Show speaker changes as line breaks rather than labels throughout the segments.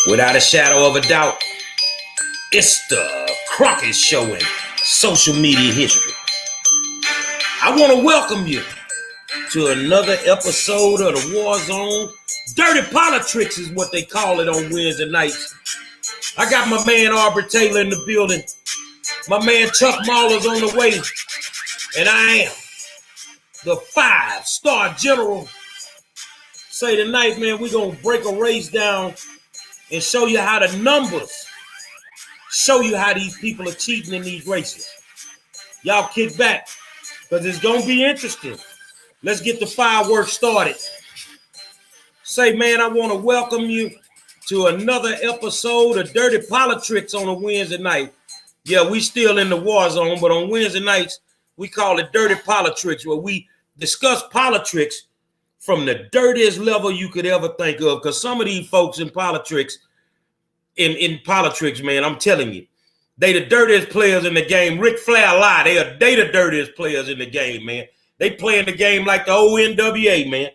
Without a shadow of a doubt, it's the Crockett Show in social media history. I want to welcome you to another episode of the War Zone. Dirty Politrickz is what they call it on Wednesday nights. I got my man Aubrey Taylor in the building. My man Chuck Mahler's on the way. And I am the 5-star general. Say tonight, man, we're going to break a race down and show you how the numbers show you how these people are cheating in these races. Y'all kick back because it's going to be interesting. Let's get the fireworks started. Say, man, I want to welcome you to another episode of Dirty Politrickz on a Wednesday night. Yeah, we still in the war zone, but on Wednesday nights, we call it Dirty Politrickz, where we discuss politics from the dirtiest level you could ever think of. Because some of these folks in politics, man, I'm telling you, they the dirtiest players in the game. Ric Flair lied. They the dirtiest players in the game, man. They playing the game like the ONWA, man.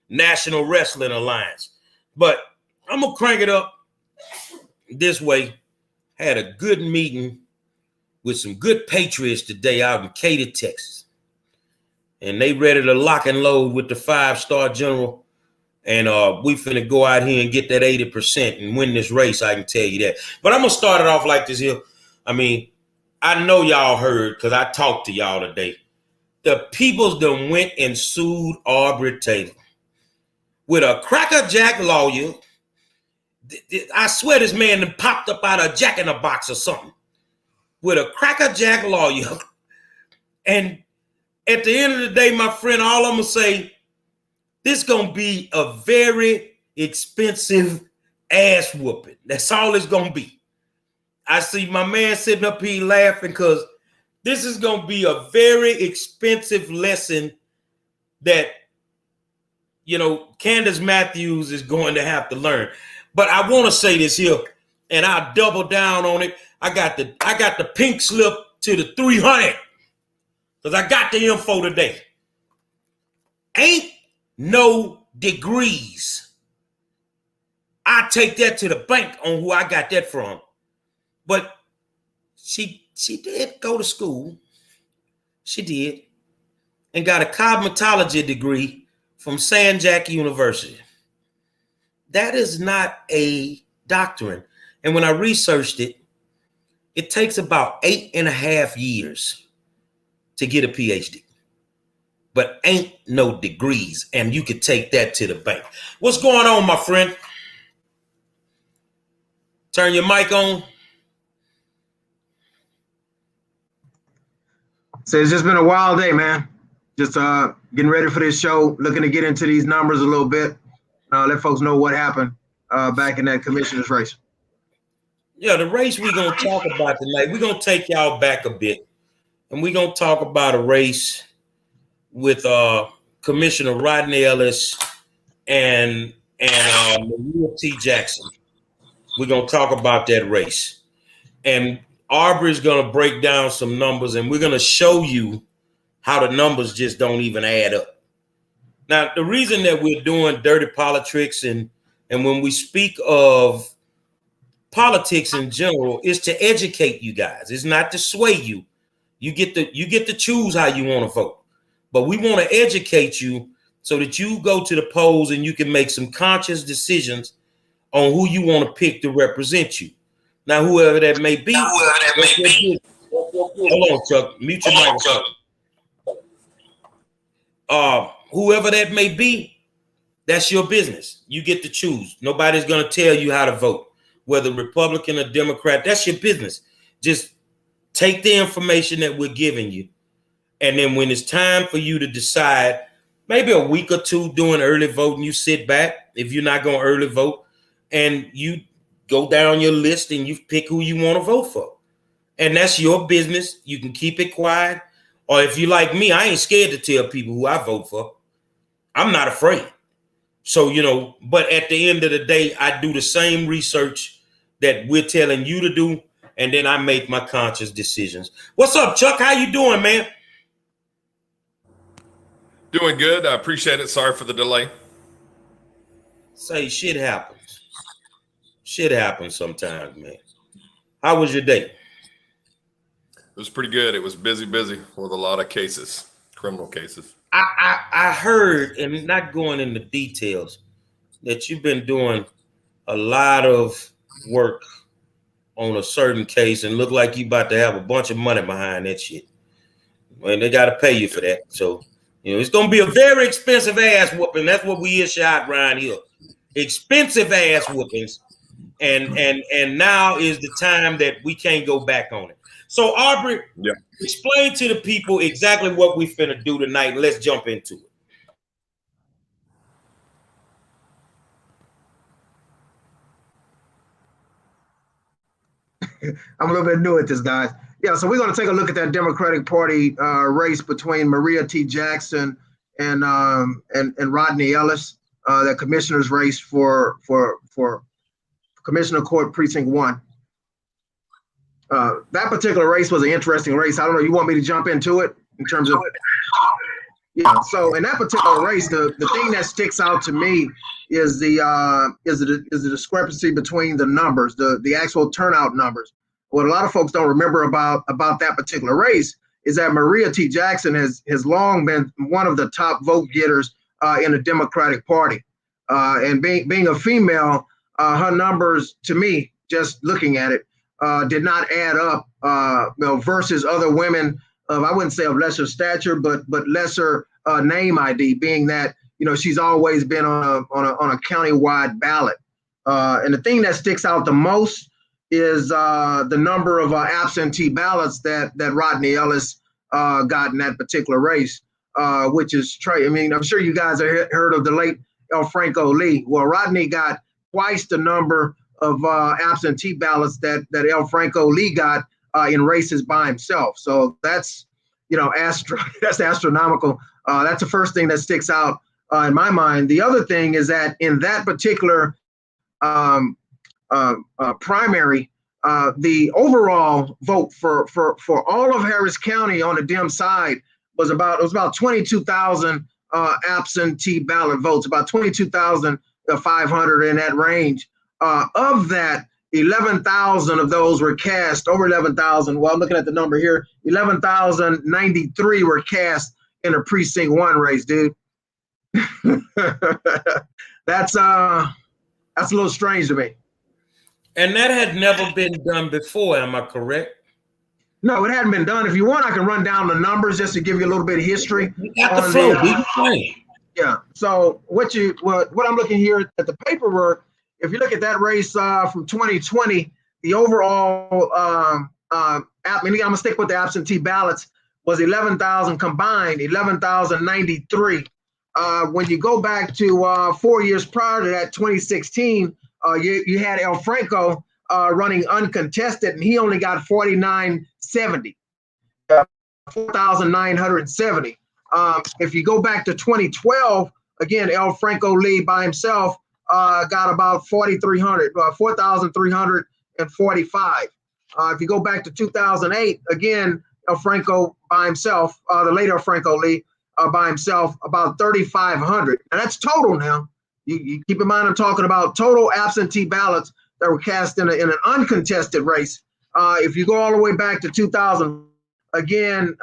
National Wrestling Alliance. But I'm going to crank it up this way. Had a good meeting with some good patriots today out in Katy, Texas. And they ready to lock and load with the 5-star general. And we finna go out here and get that 80% and win this race, I can tell you that. But I'm going to start it off like this here. I mean, I know y'all heard because I talked to y'all today. The peoples done went and sued Aubrey Taylor with a crackerjack lawyer. I swear this man done popped up out of Jack in the Box or something. With a crackerjack lawyer. And at the end of the day, my friend, all I'm going to say, this going to be a very expensive ass whooping. That's all it's going to be. I see my man sitting up here laughing because this is going to be a very expensive lesson that, you know, Candace Matthews is going to have to learn. But I want to say this here, and I'll double down on it. I got the pink slip to the 300 because I got the info today. Ain't no degrees. I take that to the bank on who I got that from. But she did go to school. She did. And got a cosmetology degree from San Jac University. That is not a doctorate. And when I researched it, it takes about 8.5 years to get a PhD. But ain't no degrees. And you could take that to the bank. What's going on, my friend? Turn your mic on.
So it's just been a wild day, man. Just getting ready for this show, looking to get into these numbers a little bit. Let folks know what happened back in that commissioner's race.
Yeah, the race we're going to talk about tonight, we're going to take y'all back a bit. And we're going to talk about a race with Commissioner Rodney Ellis and Maria T. Jackson. We're going to talk about that race. And Aubrey's going to break down some numbers, and we're going to show you how the numbers just don't even add up. Now, the reason that we're doing Dirty Politrickz and when we speak of politics in general is to educate you guys. It's not to sway you. You get to choose how you want to vote. But we want to educate you so that you go to the polls and you can make some conscious decisions on who you want to pick to represent you. Now, whoever that may be. Hold on, Chuck. Mute your microphone. Whoever that may be, that's your business. You get to choose. Nobody's going to tell you how to vote, whether Republican or Democrat. That's your business. Just take the information that we're giving you. And then when it's time for you to decide, maybe a week or two doing early voting, you sit back if you're not going to early vote and you go down your list and you pick who you want to vote for. And that's your business. You can keep it quiet. Or if you like me, I ain't scared to tell people who I vote for. I'm not afraid. So, you know, but at the end of the day, I do the same research that we're telling you to do. And then I make my conscious decisions. What's up, Chuck? How you doing, man?
Doing good. I appreciate it. Sorry for the delay.
Say shit happens. Shit happens sometimes, man. How was your day?
It was pretty good. It was busy with a lot of cases, criminal cases.
I heard, and not going into details, that you've been doing a lot of work on a certain case and look like you about to have a bunch of money behind that shit. And they got to pay you for that. So, it's going to be a very expensive ass whooping. That's what we issue out around here. Expensive ass whoopings. And now is the time that we can't go back on it. So, Aubrey, explain to the people exactly what we finna do tonight. And let's jump into it.
I'm a little bit new at this, guys. Yeah, so we're going to take a look at that Democratic Party race between Maria T. Jackson and Rodney Ellis, that commissioner's race for Commissioner Court Precinct 1. That particular race was an interesting race. I don't know. You want me to jump into it in terms of? Yeah. So in that particular race, the thing that sticks out to me is the discrepancy between the numbers, the actual turnout numbers. What a lot of folks don't remember about that particular race is that Maria T. Jackson has long been one of the top vote getters in the Democratic Party, and being a female, her numbers, to me, just looking at it, did not add up, versus other women of, I wouldn't say of lesser stature, but lesser name ID, being that she's always been on a countywide ballot. And the thing that sticks out the most is the number of absentee ballots that Rodney Ellis got in that particular race, which is I mean, I'm sure you guys have heard of the late El Franco Lee. Well, Rodney got twice the number of absentee ballots that El Franco Lee got in races by himself. So that's that's astronomical. That's the first thing that sticks out in my mind. The other thing is that in that particular primary, the overall vote for all of Harris County on the Dem side was about 22,000 absentee ballot votes, about 22,500 in that range. Of that, 11,000 of those were cast, over 11,000. Well, I'm looking at the number here. 11,093 were cast in a precinct 1 race, dude. That's a little strange to me.
And that had never been done before, am I correct?
No, it hadn't been done. If you want, I can run down the numbers just to give you a little bit of history.
Got the flow.
Yeah. So what I'm looking here at the paperwork, if you look at that race from 2020, the overall, I'm gonna stick with the absentee ballots, was 11,000 combined, 11,093. When you go back to 4 years prior to that, 2016, you had El Franco running uncontested, and he only got 4,970, 4,970. If you go back to 2012, again, El Franco Lee by himself got about 4,345. If you go back to 2008, again, El Franco by himself, the late El Franco Lee by himself, about 3,500. And that's total now. You keep in mind, I'm talking about total absentee ballots that were cast in an uncontested race. If you go all the way back to 2000, again,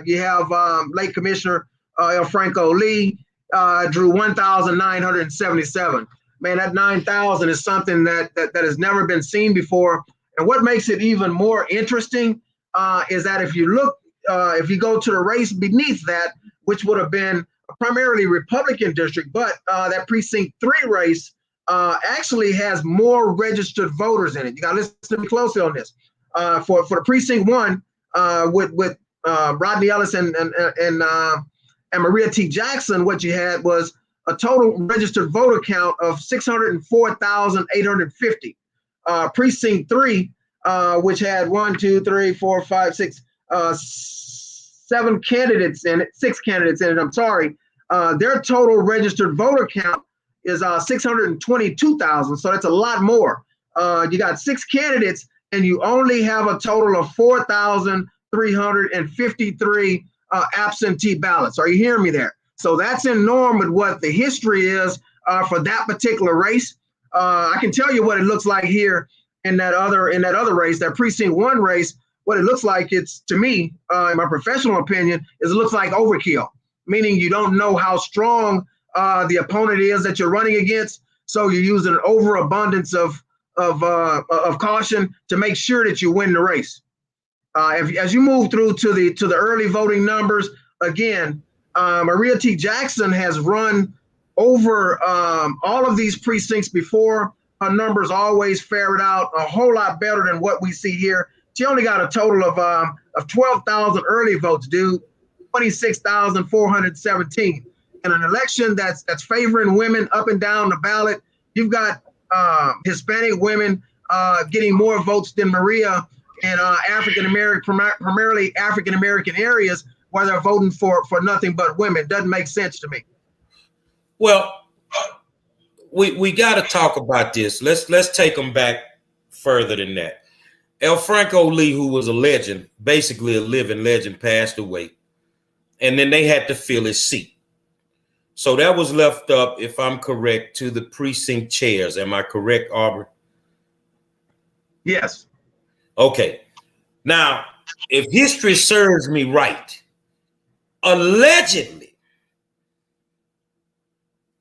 you have late Commissioner El Franco Lee drew 1,977. Man, that 9,000 is something that has never been seen before. And what makes it even more interesting is that if you go to the race beneath that, which would have been a primarily Republican district, but that precinct 3 race actually has more registered voters in it. You got to listen to me closely on this. For the precinct 1, with Rodney Ellis and Maria T. Jackson, what you had was a total registered voter count of 604,850. Precinct 3, which had 7 candidates in it, 6 candidates in it, I'm sorry. Their total registered voter count is 622,000, so that's a lot more. You got 6 candidates, and you only have a total of 4,353 absentee ballots. Are you hearing me there? So that's in norm with what the history is for that particular race. I can tell you what it looks like here in that other race, that precinct 1 race. What it looks like, it's to me, in my professional opinion, is it looks like overkill, meaning you don't know how strong the opponent is that you're running against, so you use an overabundance of caution to make sure that you win the race. As you move through to the early voting numbers, again, Maria T. Jackson has run over all of these precincts before. Her numbers always ferret out a whole lot better than what we see here. She only got a total of 12,000 early votes, dude, 26,417. In an election that's favoring women up and down the ballot, you've got Hispanic women getting more votes than Maria in primarily African American areas where they're voting for nothing but women. Doesn't make sense to me.
Well, we got to talk about this. Let's take them back further than that. El Franco Lee, who was a legend, basically a living legend, passed away. And then they had to fill his seat. So that was left up, if I'm correct, to the precinct chairs. Am I correct, Aubrey?
Yes.
Okay. Now, if history serves me right, allegedly,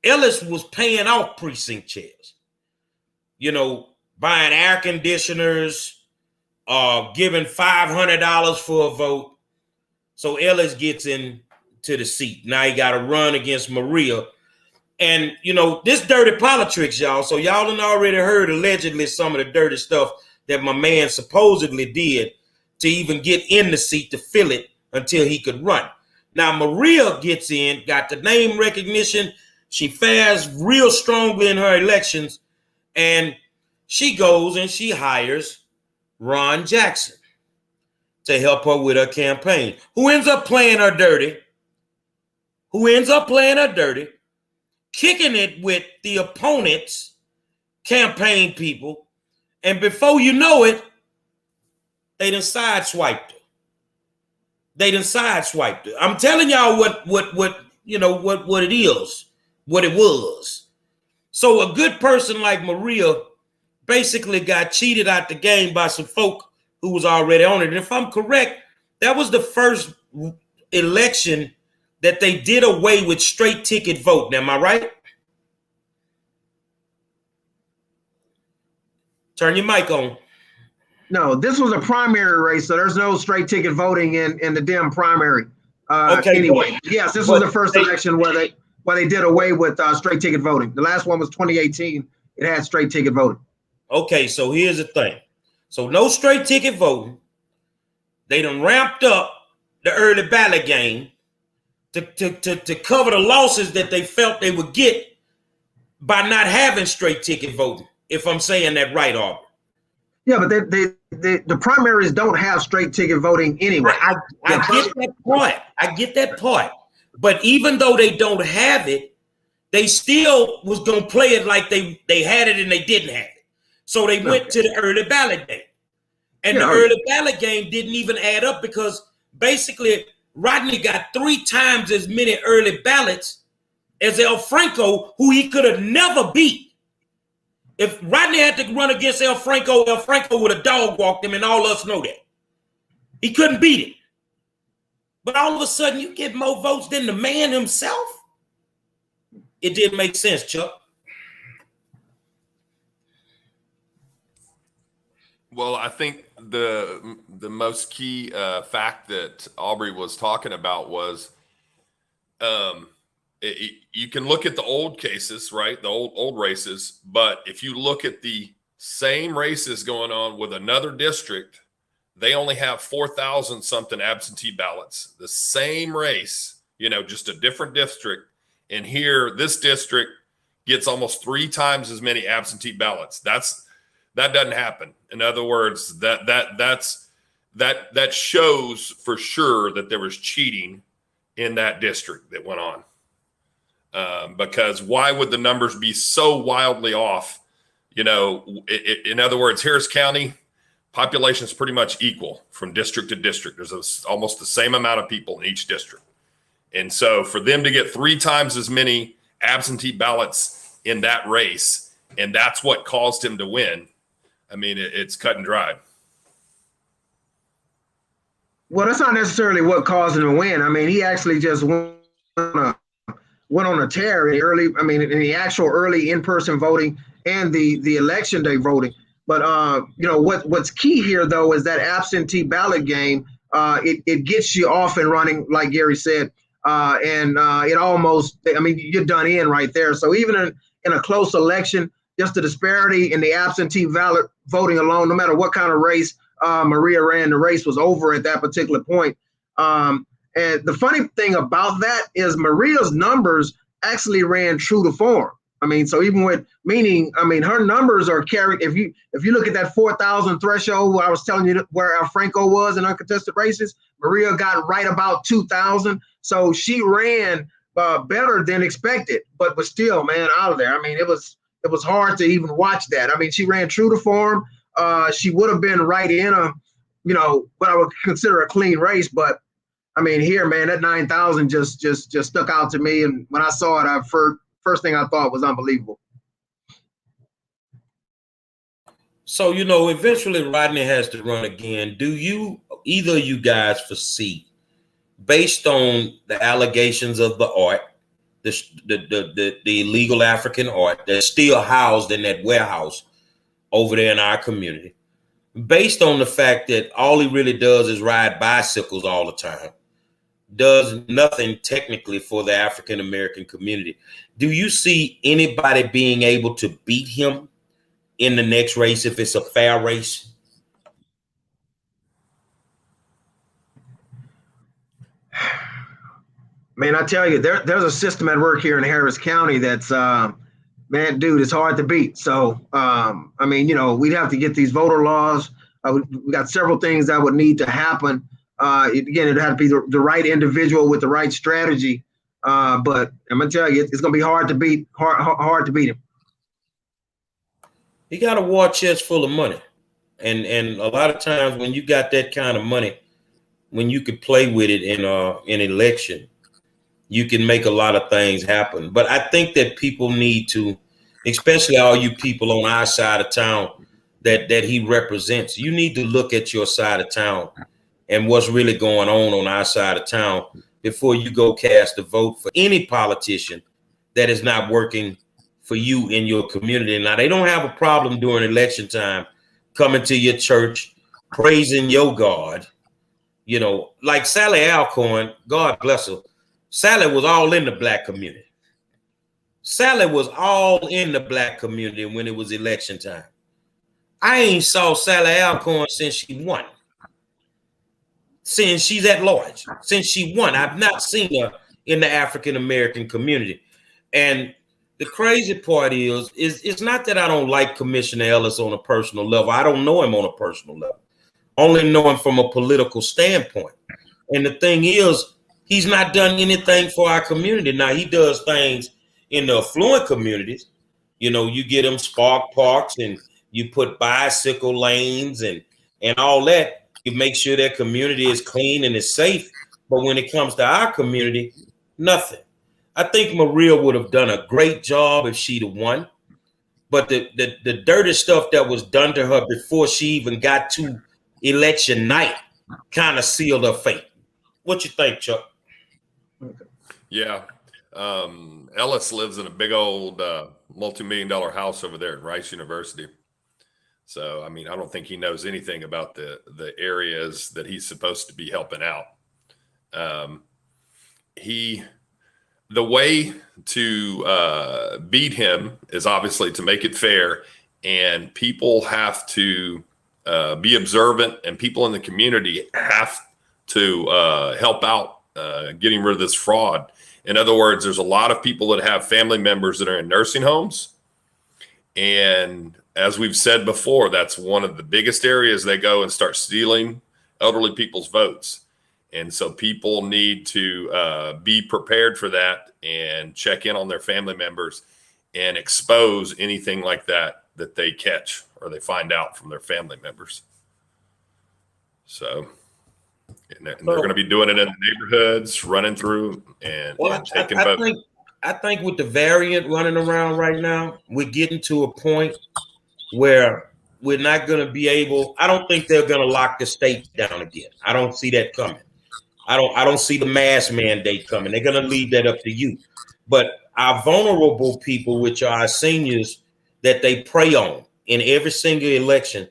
Ellis was paying off precinct chairs. You know, buying air conditioners, giving $500 for a vote. So Ellis gets into the seat. Now he got to run against Maria. And, you know, this dirty Politrickz, y'all. So y'all done already heard allegedly some of the dirty stuff that my man supposedly did to even get in the seat to fill it until he could run. Now, Maria gets in, got the name recognition. She fares real strongly in her elections. And she goes and she hires Ron Jackson to help her with her campaign, who ends up playing her dirty, kicking it with the opponent's campaign people. And before you know it, they done sideswiped her. I'm telling y'all what it is, what it was. So a good person like Maria basically got cheated out the game by some folk who was already on it. And if I'm correct, that was the first election that they did away with straight ticket vote. Now, am I right? Turn your mic on.
No, this was a primary race, so there's no straight ticket voting in the Dem primary. Okay. Anyway, yes, this was the first election where they did away with straight ticket voting. The last one was 2018. It had straight ticket voting. Okay,
so here's the thing. So no straight ticket voting. They done ramped up the early ballot game to cover the losses that they felt they would get by not having straight ticket voting, if I'm saying that right, Aubrey.
Yeah, but the primaries don't have straight ticket voting anyway.
I get that part. But even though they don't have it, they still was going to play it like they had it and they didn't have it. So they went to the early ballot game. And the early ballot game didn't even add up because basically Rodney got 3 times as many early ballots as El Franco, who he could have never beat. If Rodney had to run against El Franco would have dog walked him, and all of us know that. He couldn't beat him. But all of a sudden, you get more votes than the man himself? It didn't make sense, Chuck.
Well, I think the most key fact that Aubrey was talking about was you can look at the old cases, right? The old races. But if you look at the same races going on with another district, they only have 4,000 something absentee ballots. The same race, just a different district. And here, this district gets almost 3 times as many absentee ballots. That doesn't happen. In other words, that shows for sure that there was cheating in that district that went on. Because why would the numbers be so wildly off? In other words, Harris County population is pretty much equal from district to district. There's almost the same amount of people in each district. And so for them to get 3 times as many absentee ballots in that race And that's what caused him to win. I mean, it's cut and dried.
Well, that's not necessarily what caused him to win. I mean, he actually just went on a tear in the actual early in-person voting and the election day voting. But what's key here though is that absentee ballot game. It gets you off and running, like Gary said, and it almost. I mean, you're done in right there. So even in a close election, just the disparity in the absentee ballot voting alone, no matter what kind of race Maria ran, the race was over at that particular point. And the funny thing about that is Maria's numbers actually ran true to form. I mean, so even with her numbers are carried. If you look at that 4,000 threshold, where I was telling you where Franco was in uncontested races, Maria got right about 2,000. So she ran better than expected, but was still, man, out of there. I mean, it was hard to even watch that. I mean, she ran true to form. She would have been right in what I would consider a clean race, but I mean, here, man, that 9,000 just stuck out to me. And when I saw it, first thing I thought was unbelievable.
So, eventually Rodney has to run again. Do either of you guys foresee, based on the allegations of the art, the illegal African art that's still housed in that warehouse over there in our community, based on the fact that all he really does is ride bicycles all the time, does nothing technically for the African American community, do you see anybody being able to beat him in the next race if it's a fair race?
Man, I tell you, there's a system at work here in Harris County that's, man, dude, it's hard to beat. So, we'd have to get these voter laws. We got several things that would need to happen. It'd have to be the right individual with the right strategy. But I'm gonna tell you, it's gonna be hard to beat. Hard to beat him.
You got a war chest full of money, and a lot of times when you got that kind of money, when you could play with it in an election, you can make a lot of things happen. But I think that people need to, especially all you people on our side of town that he represents, you need to look at your side of town and what's really going on our side of town before you go cast a vote for any politician that is not working for you in your community. Now, they don't have a problem during election time coming to your church, praising your God, like Sally Alcorn, God bless her. Sally was all in the black community. Sally was all in the black community when it was election time. I ain't saw Sally Alcorn since she won. Since she's at large, since she won, I've not seen her in the African American community. And the crazy part is it's not that I don't like Commissioner Ellis on a personal level. I don't know him on a personal level. Only know him from a political standpoint. And the thing is, he's not done anything for our community. Now, he does things in the affluent communities. You get them spark parks and you put bicycle lanes and all that. You make sure that community is clean and is safe. But when it comes to our community, nothing. I think Maria would have done a great job if she'd have won. But the dirty stuff that was done to her before she even got to election night kind of sealed her fate. What you think, Chuck?
Yeah. Ellis lives in a big old multi-million-dollar house over there at Rice University. So, I mean, I don't think he knows anything about the areas that he's supposed to be helping out. The way to beat him is obviously to make it fair, and people have to be observant, and people in the community have to help out getting rid of this fraud. In other words, there's a lot of people that have family members that are in nursing homes. And as we've said before, that's one of the biggest areas they go and start stealing elderly people's votes. And so people need to be prepared for that and check in on their family members and expose anything like that they catch or they find out from their family members. So, and they're going to be doing it in the neighborhoods, running through and taking votes.
I think with the variant running around right now, we're getting to a point where we're not going to be able. I don't think they're going to lock the state down again. I don't see that coming. I don't see the mask mandate coming. They're going to leave that up to you. But our vulnerable people, which are our seniors that they prey on in every single election,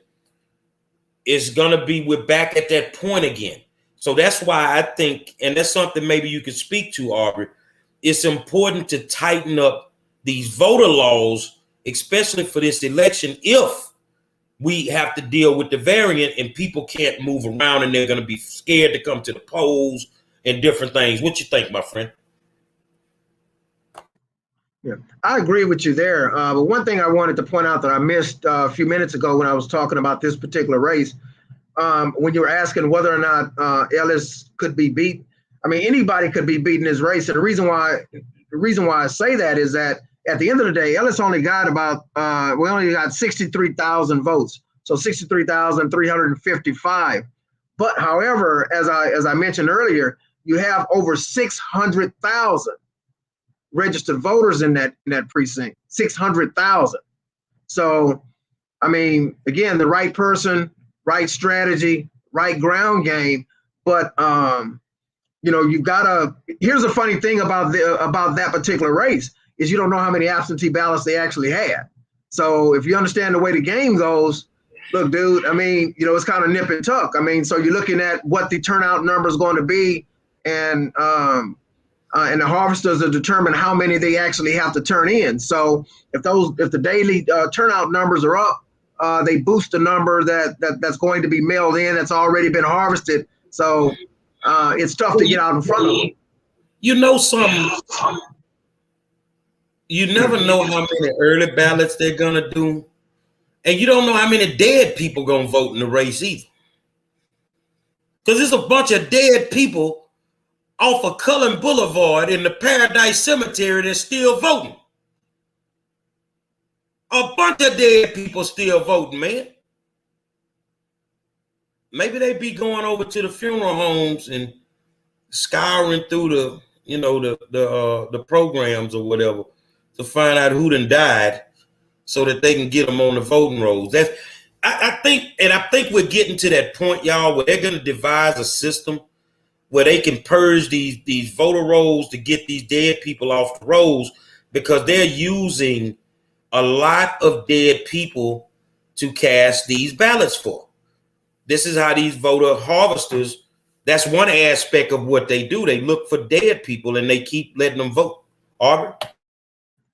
is going to be, we're back at that point again. So that's why I think, and that's something maybe you could speak to, Aubrey, it's important to tighten up these voter laws, especially for this election, if we have to deal with the variant and people can't move around and they're going to be scared to come to the polls and different things. What you think, my friend?
Yeah, I agree with you there. But one thing I wanted to point out that I missed a few minutes ago when I was talking about this particular race, when you were asking whether or not Ellis could be beat. I mean, anybody could be beaten this race. And the reason why I say that is that at the end of the day, Ellis only got about we only got 63,000 votes, so 63,355. But however, as I mentioned earlier, you have over 600,000 registered voters in that precinct. 600,000. So, I mean, again, the right person, right strategy, right ground game, but you've got to. Here's the funny thing about that particular race is you don't know how many absentee ballots they actually had. So if you understand the way the game goes, look, dude, I mean, it's kind of nip and tuck. I mean, so you're looking at what the turnout number is going to be, and the harvesters will determine how many they actually have to turn in. So if the daily turnout numbers are up, they boost the number that's going to be mailed in that's already been harvested. So it's tough to get out in front of them.
You never know how many early ballots they're going to do. And you don't know how many dead people going to vote in the race either. Because there's a bunch of dead people off of Cullen Boulevard in the Paradise Cemetery that's still voting. A bunch of dead people still voting, man. Maybe they be going over to the funeral homes and scouring through the programs or whatever to find out who done died so that they can get them on the voting rolls. I think we're getting to that point, y'all, where they're going to devise a system where they can purge these voter rolls to get these dead people off the rolls, because they're using a lot of dead people to cast these ballots for. This is how these voter harvesters, that's one aspect of what they do. They look for dead people and they keep letting them vote. Aubrey?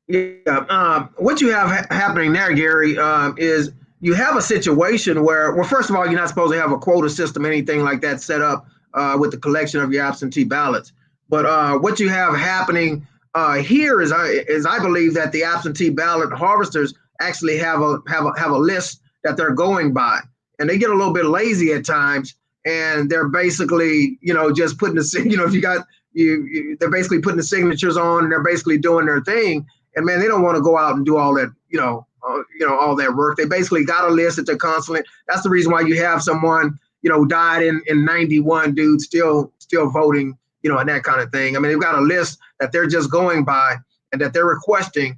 Yeah. What you have happening there, Gary, is you have a situation where, well, first of all, you're not supposed to have a quota system, anything like that set up with the collection of your absentee ballots. But what you have happening here is I believe that the absentee ballot harvesters actually have a list that they're going by, and they get a little bit lazy at times, and they're basically just putting they're basically putting the signatures on, and they're basically doing their thing. And man, they don't want to go out and do all that all that work. They basically got a list that they're constantly. That's the reason why you have someone died in 91, dude, still voting, and that kind of thing. I mean, they've got a list that they're just going by and that they're requesting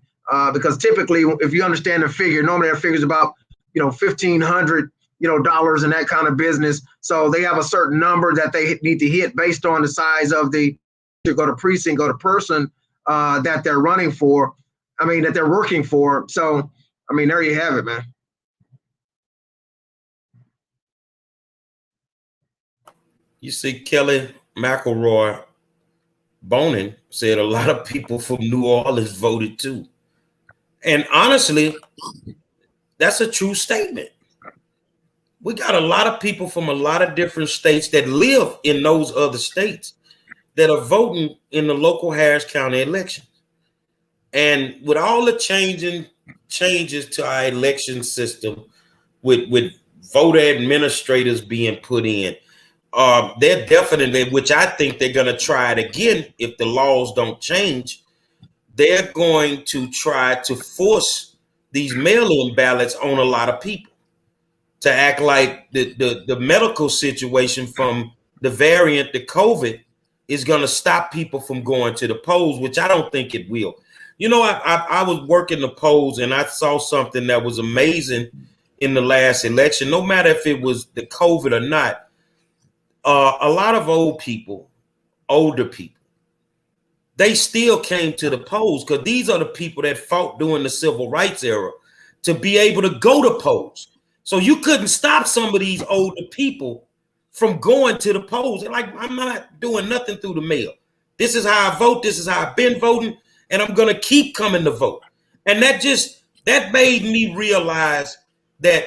because typically, if you understand the figure, normally that figure is about $1,500 dollars in that kind of business. So they have a certain number that they need to hit based on the size of the precinct, go to person that they're running for. I mean, that they're working for. So, I mean, there you have it, man.
You see, Kelly McElroy Bonin said a lot of people from New Orleans voted too. And honestly, that's a true statement. We got a lot of people from a lot of different states that live in those other states that are voting in the local Harris County election. And with all the changes to our election system, with voter administrators being put in, they're definitely, which I think they're going to try it again if the laws don't change, they're going to try to force these mail-in ballots on a lot of people to act like the medical situation from the variant, the COVID, is going to stop people from going to the polls, which I don't think it will. You know, I was working the polls and I saw something that was amazing in the last election. No matter if it was the COVID or not, a lot of older people, they still came to the polls because these are the people that fought during the civil rights era to be able to go to polls. So you couldn't stop some of these older people from going to the polls. They're like, I'm not doing nothing through the mail. This is how I vote. This is how I've been voting. And I'm going to keep coming to vote. And that made me realize that,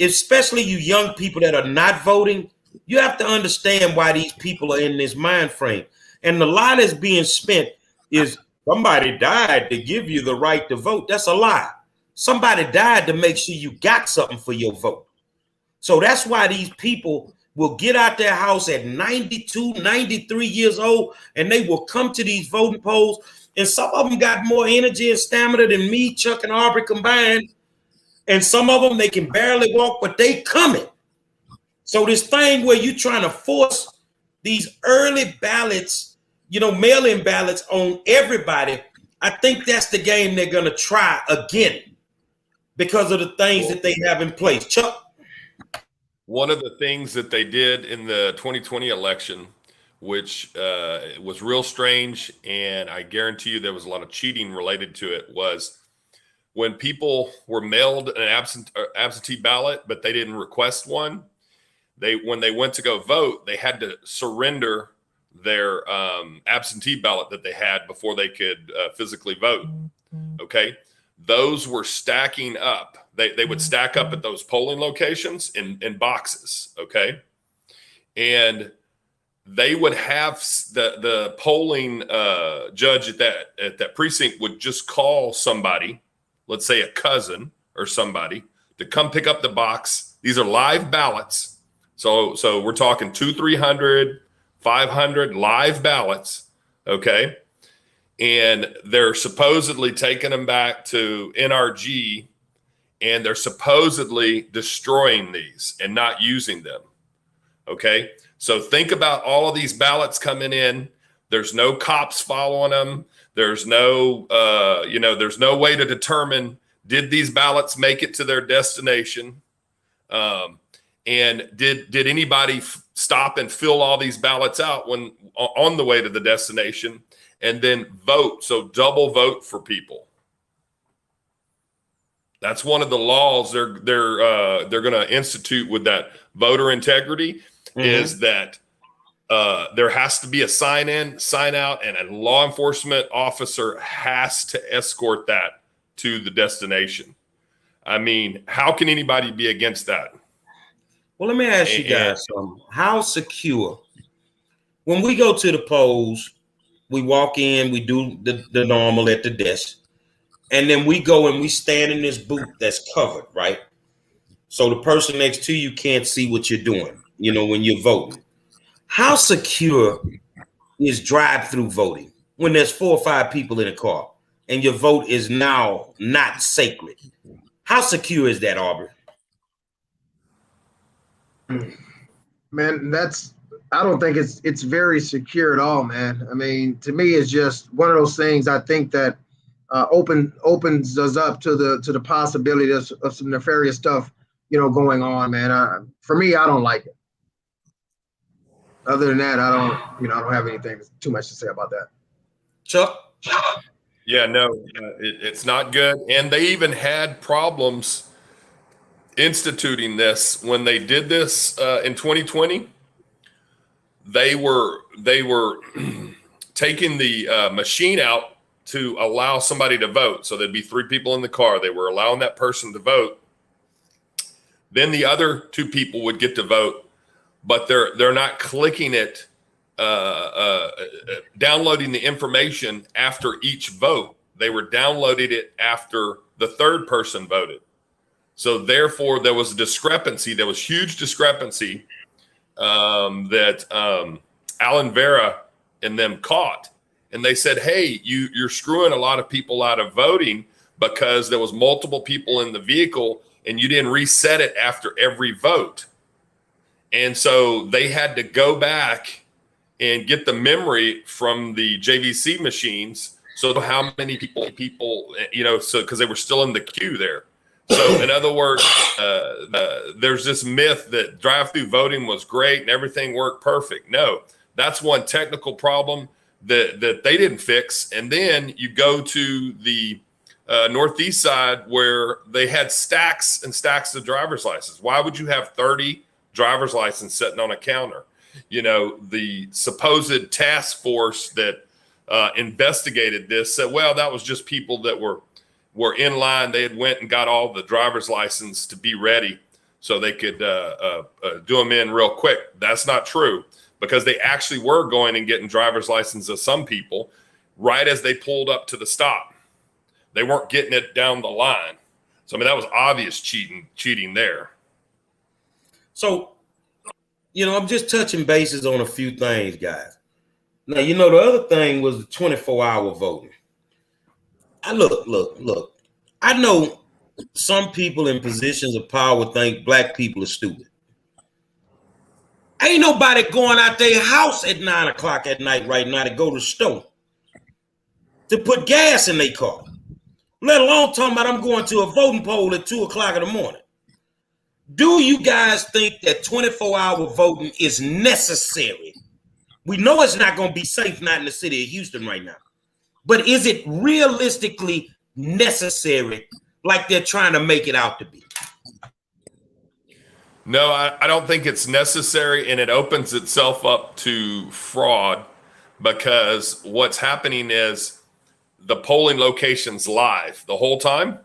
especially you young people that are not voting, you have to understand why these people are in this mind frame. And the lie that's being spent is somebody died to give you the right to vote. That's a lie. Somebody died to make sure you got something for your vote. So that's why these people will get out their house at 92, 93 years old, and they will come to these voting polls. And some of them got more energy and stamina than me, Chuck, and Aubrey combined. And some of them, they can barely walk, but they coming. So this thing where you're trying to force these early ballots, mail-in ballots on everybody, I think that's the game they're going to try again because of the things that they have in place. Chuck?
One of the things that they did in the 2020 election, which was real strange, and I guarantee you there was a lot of cheating related to it, was when people were mailed an absentee ballot, but they didn't request one, when they went to go vote, they had to surrender their absentee ballot that they had before they could physically vote. Okay. Those were stacking up. They would stack up at those polling locations in boxes. Okay. And they would have the polling judge at that precinct would just call somebody, let's say a cousin or somebody, to come pick up the box. These are live ballots. So we're talking 200, 300, 500 live ballots. Okay. And they're supposedly taking them back to NRG, and they're supposedly destroying these and not using them. Okay. So think about all of these ballots coming in. There's no cops following them. There's no, there's no way to determine, did these ballots make it to their destination? And did anybody stop and fill all these ballots out when on the way to the destination and then vote? So double vote for people. That's one of the laws they're going to institute with that voter integrity, is that there has to be a sign in, sign out, and a law enforcement officer has to escort that to the destination. I mean, how can anybody be against that?
Well, let me ask you guys something. How secure? When we go to the polls, we walk in, we do the normal at the desk, and then we go and we stand in this booth that's covered, right? So the person next to you can't see what you're doing, when you're voting. How secure is drive-through voting when there's 4 or 5 people in a car and your vote is now not sacred? How secure is that, Aubrey?
Man, I don't think it's very secure at all, man. I mean, to me, it's just one of those things. I think that opens us up to the possibility of some nefarious stuff, going on, man. For me, I don't like it. Other than that, I don't have anything too much to say about that.
Chuck?
Yeah, no, it's not good. And they even had problems instituting this when they did this in 2020. They were taking the machine out to allow somebody to vote. So there'd be 3 people in the car. They were allowing that person to vote. Then the other 2 people would get to vote, but they're not clicking it, downloading the information after each vote. They were downloading it after the 3rd person voted. So therefore, there was a discrepancy. There was huge discrepancy that Alan Vera and them caught. And they said, hey, you're screwing a lot of people out of voting because there was multiple people in the vehicle and you didn't reset it after every vote. And so they had to go back and get the memory from the JVC machines. So how many people, you know, so because they were still in the queue there. So in other words, there's this myth that drive-through voting was great and everything worked perfect. No, that's one technical problem that they didn't fix. And then you go to the Northeast side where they had stacks and stacks of driver's licenses. Why would you have 30 driver's license sitting on a counter? You know, the supposed task force that investigated this said, well, that was just people that were in line. They had went and got all the driver's license to be ready so they could do them in real quick. That's not true, because they actually were going and getting driver's license of some people right as they pulled up to the stop. They weren't getting it down the line. So, I mean, that was obvious cheating there.
So, you know, I'm just touching bases on a few things, guys. Now, you know, the other thing was the 24-hour voting. Look. I know some people in positions of power think black people are stupid. Ain't nobody going out their house at 9 o'clock at night right now to go to the store to put gas in their car, let alone talking about I'm going to a voting poll at 2 o'clock in the morning. Do you guys think that 24-hour voting is necessary? We know it's not going to be safe, not in the city of Houston right now. But is it realistically necessary like they're trying to make it out to be?
No, I don't think it's necessary, and it opens itself up to fraud, because what's happening is the polling location's live the whole time.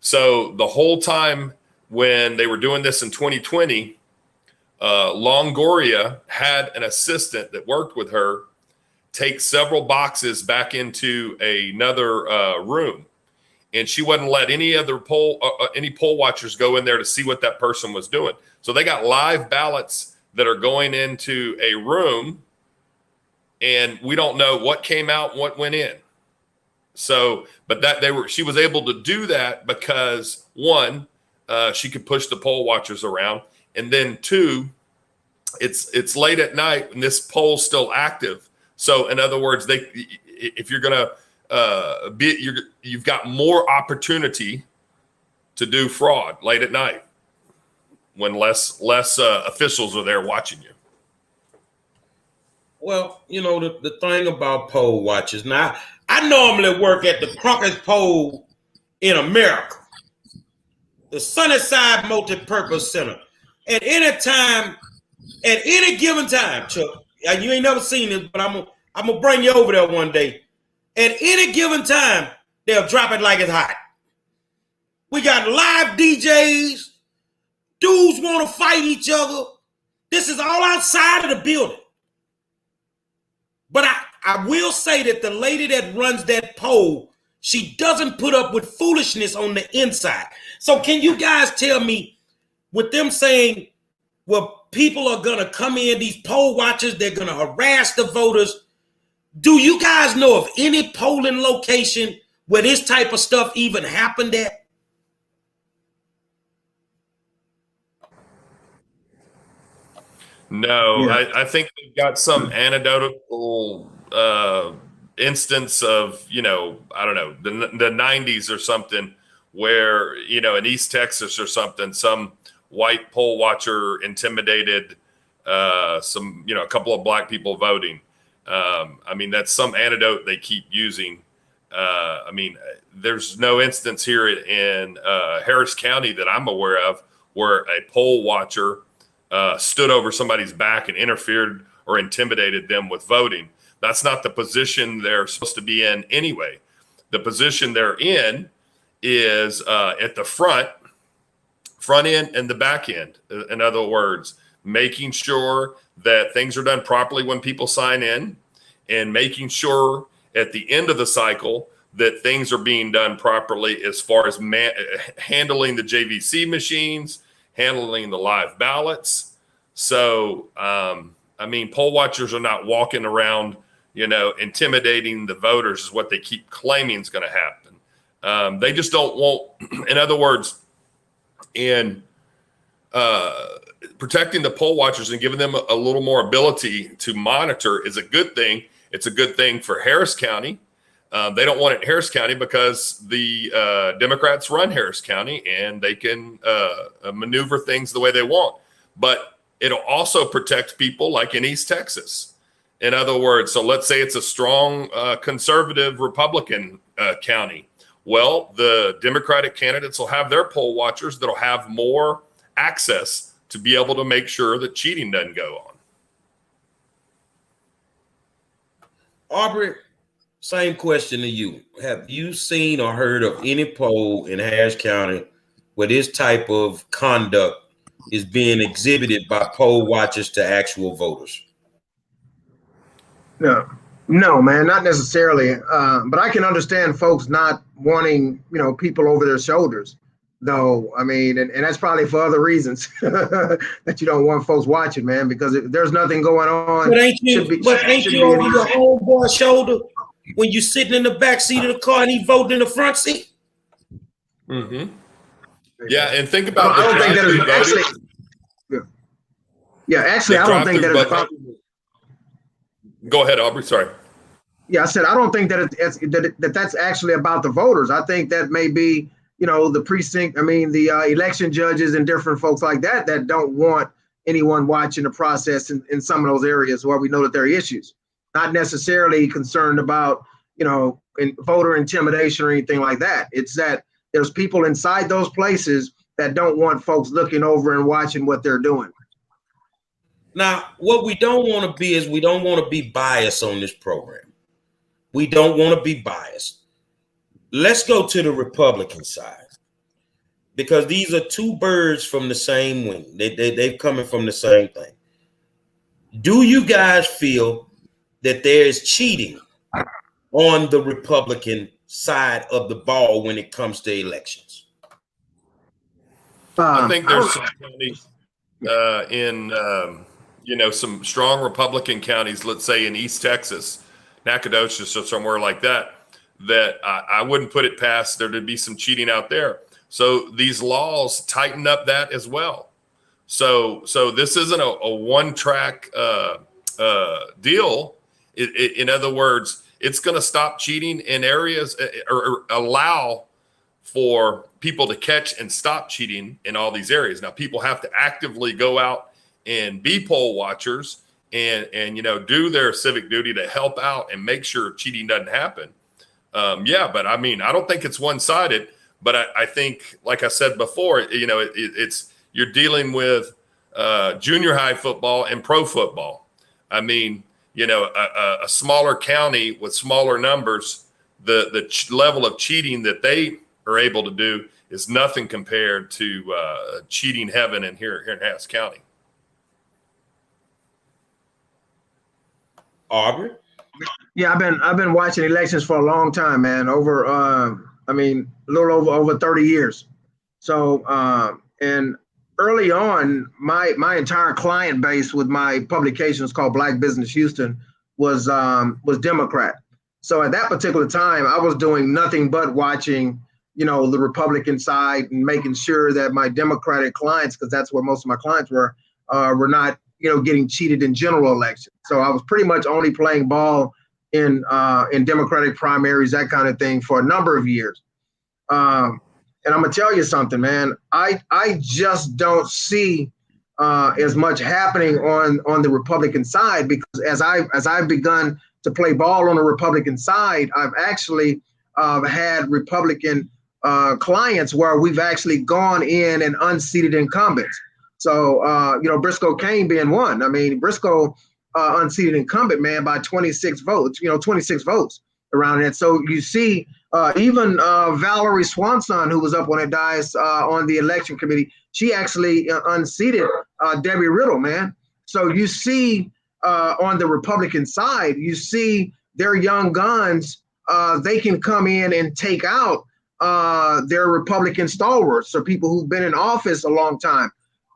So the whole time when they were doing this in 2020, Longoria had an assistant that worked with her take several boxes back into another room, and she wouldn't let any other poll watchers go in there to see what that person was doing. So they got live ballots that are going into a room, and we don't know what came out, what went in. So, but she was able to do that because one, she could push the poll watchers around, and then two, it's late at night and this poll's still active. So in other words, if you're gonna you've got more opportunity to do fraud late at night when less officials are there watching you.
Well, you know, the thing about poll watchers. Now, I normally work at the Crockett's Poll in America, the Sunnyside Multi-Purpose Center. At any given time, Chuck, and you ain't never seen this, but I'm gonna bring you over there one day. At any given time, they'll drop it like it's hot. We got live DJs. Dudes want to fight each other. This is all outside of the building. But I will say that the lady that runs that poll, she doesn't put up with foolishness on the inside. So can you guys tell me, with them saying, well, people are going to come in, these poll watchers, they're going to harass the voters. Do you guys know of any polling location where this type of stuff even happened at?
No,
Yeah.
I think we've got some anecdotal instance of, you know, I don't know, the 90s or something, where, you know, in East Texas or something, some white poll watcher intimidated some, you know, a couple of black people voting. I mean, that's some anecdote they keep using. I mean, there's no instance here in Harris County that I'm aware of where a poll watcher stood over somebody's back and interfered or intimidated them with voting. That's not the position they're supposed to be in anyway. The position they're in is at the front end and the back end. In other words, making sure that things are done properly when people sign in, and making sure at the end of the cycle that things are being done properly as far as handling the JVC machines, handling the live ballots. So, I mean, poll watchers are not walking around, you know, intimidating the voters is what they keep claiming is going to happen. They just don't want, in other words, in protecting the poll watchers and giving them a little more ability to monitor is a good thing. It's a good thing for Harris County. They don't want it in Harris County because the Democrats run Harris County and they can maneuver things the way they want. But it'll also protect people like in East Texas. In other words, so let's say it's a strong conservative Republican county. Well, the Democratic candidates will have their poll watchers that'll have more access to be able to make sure that cheating doesn't go on.
Aubrey, same question to you. Have you seen or heard of any poll in Harris County where this type of conduct is being exhibited by poll watchers to actual voters?
No, man, not necessarily. But I can understand folks not wanting, people over their shoulders, though. I mean, and that's probably for other reasons that you don't want folks watching, man, because if there's nothing going on.
But ain't you over your homeboy's shoulder when you're sitting in the back seat of the car and he voting in the front seat?
Mm-hmm. Yeah, and think about
I don't think that is actually. Yeah, actually, I don't think that is about.
Go ahead, Aubrey. Sorry.
Yeah, I said I don't think that that's actually about the voters. I think that may be, the precinct. I mean, the election judges and different folks like that don't want anyone watching the process in some of those areas where we know that there are issues. Not necessarily concerned about, voter intimidation or anything like that. It's that there's people inside those places that don't want folks looking over and watching what they're doing.
Now, what we don't want to be is we don't want to be biased on this program. We don't want to be biased. Let's go to the Republican side because these are two birds from the same wing. They're coming from the same thing. Do you guys feel that there is cheating on the Republican side of the ball when it comes to elections?
I think there's some counties in some strong Republican counties, let's say in East Texas, Nacogdoches or somewhere like that, that I wouldn't put it past there to be some cheating out there. So these laws tighten up that as well. So this isn't a one-track deal. In other words, it's going to stop cheating in areas or allow for people to catch and stop cheating in all these areas. Now, people have to actively go out and be poll watchers and do their civic duty to help out and make sure cheating doesn't happen. But I mean, I don't think it's one-sided, but I think, like I said before, it's you're dealing with junior high football and pro football. I mean, a smaller county with smaller numbers, the level of cheating that they are able to do is nothing compared to cheating heaven here in Harris County.
Aubrey?
Yeah, I've been watching elections for a long time, man. Over a little over 30 years. So and early on, my entire client base with my publications called Black Business Houston was Democrat. So at that particular time, I was doing nothing but watching, the Republican side and making sure that my Democratic clients, because that's where most of my clients were not, getting cheated in general elections. So I was pretty much only playing ball in Democratic primaries, that kind of thing, for a number of years. And I'm gonna tell you something, man. I just don't see as much happening on the Republican side, because as I've begun to play ball on the Republican side, I've actually had Republican clients where we've actually gone in and unseated incumbents. So Briscoe Kane being one. I mean, Briscoe unseated incumbent, man, by 26 votes. 26 votes around it. So you see. Even Valerie Swanson, who was up on that dais on the election committee, she actually unseated Debbie Riddle, man. So you see on the Republican side, you see their young guns, they can come in and take out their Republican stalwarts, so people who've been in office a long time.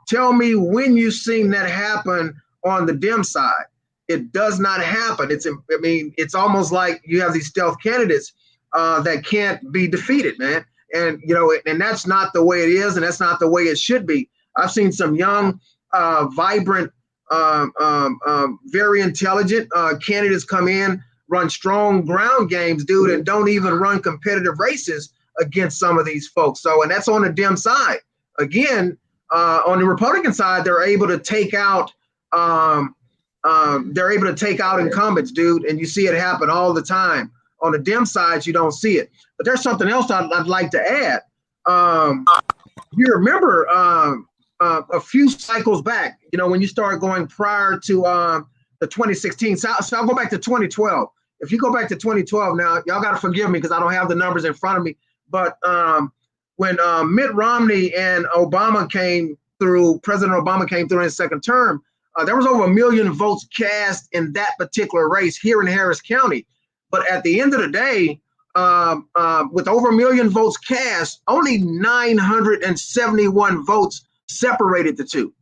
Tell me when you've seen that happen on the Dem side. It does not happen. It's almost like you have these stealth candidates that can't be defeated, man. And, and that's not the way it is, and that's not the way it should be. I've seen some young, vibrant, very intelligent candidates come in, run strong ground games, dude, and don't even run competitive races against some of these folks. So, and that's on the Dem side. Again, on the Republican side, they're able to take out incumbents, dude, and you see it happen all the time. On the Dem side, you don't see it. But there's something else I'd like to add. You remember a few cycles back, when you start going prior to the 2016. So I'll go back to 2012. If you go back to 2012 now, y'all got to forgive me because I don't have the numbers in front of me. But when Mitt Romney and President Obama came through in his second term, there was over 1 million votes cast in that particular race here in Harris County. But at the end of the day, with over 1 million votes cast, only 971 votes separated the two.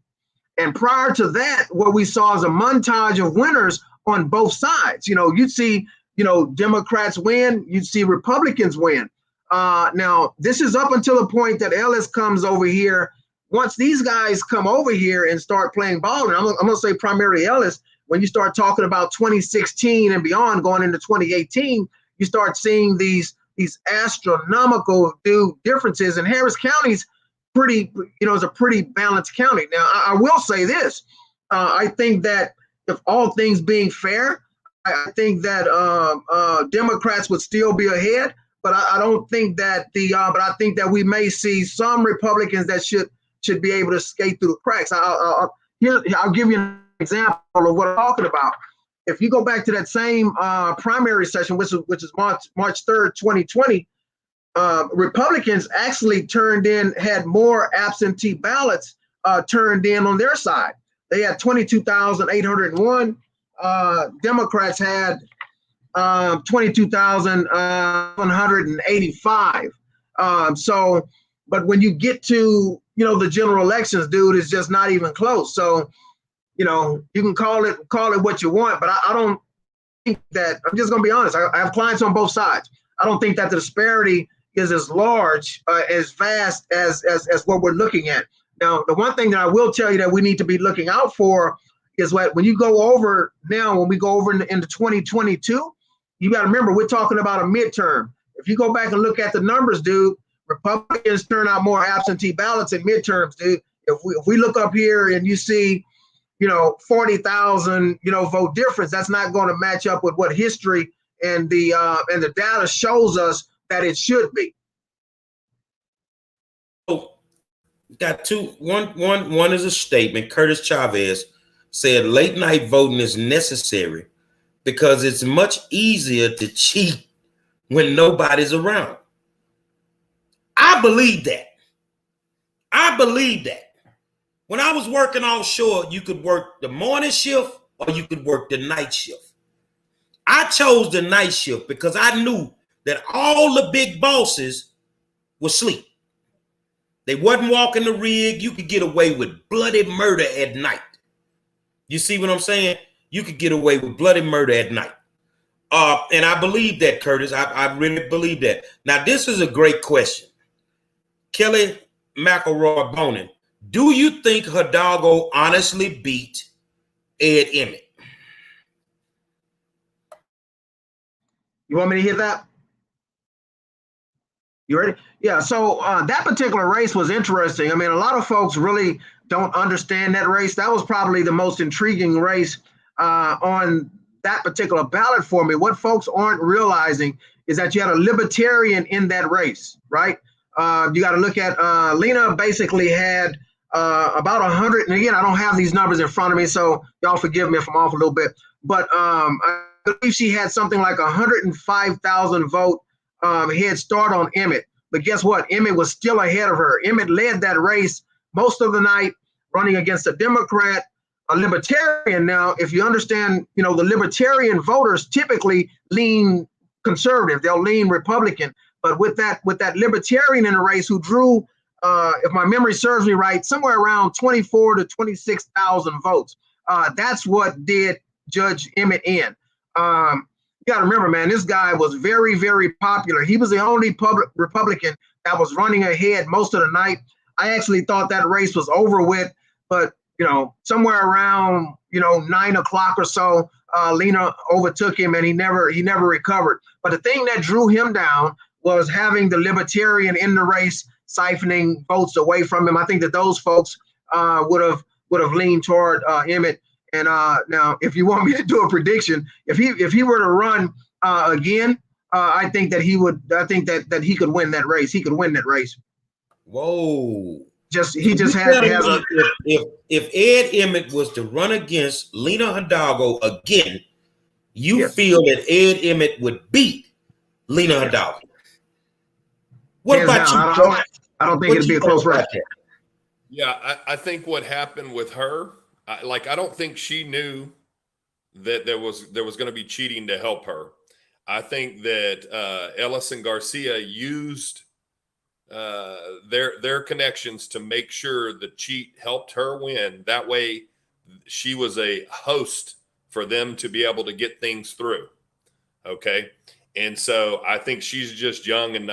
And prior to that, what we saw is a montage of winners on both sides. You'd see, Democrats win, you'd see Republicans win. Now, this is up until the point that Ellis comes over here. Once these guys come over here and start playing ball, and I'm going to say primarily Ellis, when you start talking about 2016 and beyond, going into 2018, you start seeing these astronomical differences. And Harris County's is a pretty balanced county. Now, I will say this. I think that if all things being fair, I think that Democrats would still be ahead. But I don't think that but I think that we may see some Republicans that should be able to skate through the cracks. I'll give you an example of what I'm talking about. If you go back to that same primary session, which is March 3rd, 2020, Republicans actually had more absentee ballots turned in on their side. They had 22,801. Democrats had 22,185. But when you get to the general elections, dude, it's just not even close. So, you can call it what you want, but I don't think that. I'm just gonna be honest. I have clients on both sides. I don't think that the disparity is as large, as vast as what we're looking at. Now, the one thing that I will tell you that we need to be looking out for is when we go over into 2022, you got to remember we're talking about a midterm. If you go back and look at the numbers, dude, Republicans turn out more absentee ballots in midterms, dude. If we look up here and you see, 40,000, vote difference, that's not going to match up with what history and the data shows us that it should be.
So, got two. One is a statement. Curtis Chavez said late night voting is necessary because it's much easier to cheat when nobody's around. I believe that. When I was working offshore, you could work the morning shift or you could work the night shift. I chose the night shift because I knew that all the big bosses were asleep. They wasn't walking the rig. You could get away with bloody murder at night. You see what I'm saying? You could get away with bloody murder at night. And I believe that, Curtis. I really believe that. Now, this is a great question. Kelly McElroy Bonin, do you think Hidalgo honestly beat Ed Emmett?
You want me to hear that? You ready? Yeah, so that particular race was interesting. I mean, a lot of folks really don't understand that race. That was probably the most intriguing race on that particular ballot for me. What folks aren't realizing is that you had a libertarian in that race, right? You got to look at Lena basically had about 100, and again, I don't have these numbers in front of me, so y'all forgive me if I'm off a little bit, but I believe she had something like 105,000 vote head start on Emmett. But guess what? Emmett was still ahead of her. Emmett led that race most of the night, running against a Democrat, a libertarian. Now, if you understand, the libertarian voters typically lean conservative. They'll lean Republican. But with that libertarian in the race who drew, if my memory serves me right, somewhere around 24 to 26,000 votes. That's what did Judge Emmett in. You got to remember, man, this guy was very, very popular. He was the only Republican that was running ahead most of the night. I actually thought that race was over with, but somewhere around 9 o'clock or so, Lena overtook him, and he never recovered. But the thing that drew him down was having the Libertarian in the race, siphoning votes away from him. I think that those folks would have leaned toward Emmett. And now, if you want me to do a prediction, if he were to run again, I think that he would. I think that he could win that race. He could win that race.
Whoa!
He just has a.
If Ed Emmett was to run against Lena Hidalgo again, you feel that Ed Emmett would beat Lena Hidalgo. What about you?
I don't think it'd be a close race.
Yeah, I think what happened with her, I don't think she knew that there was going to be cheating to help her. I think that Ellis and Garcia used their connections to make sure the cheat helped her win. That way, she was a host for them to be able to get things through. Okay, and so I think she's just young and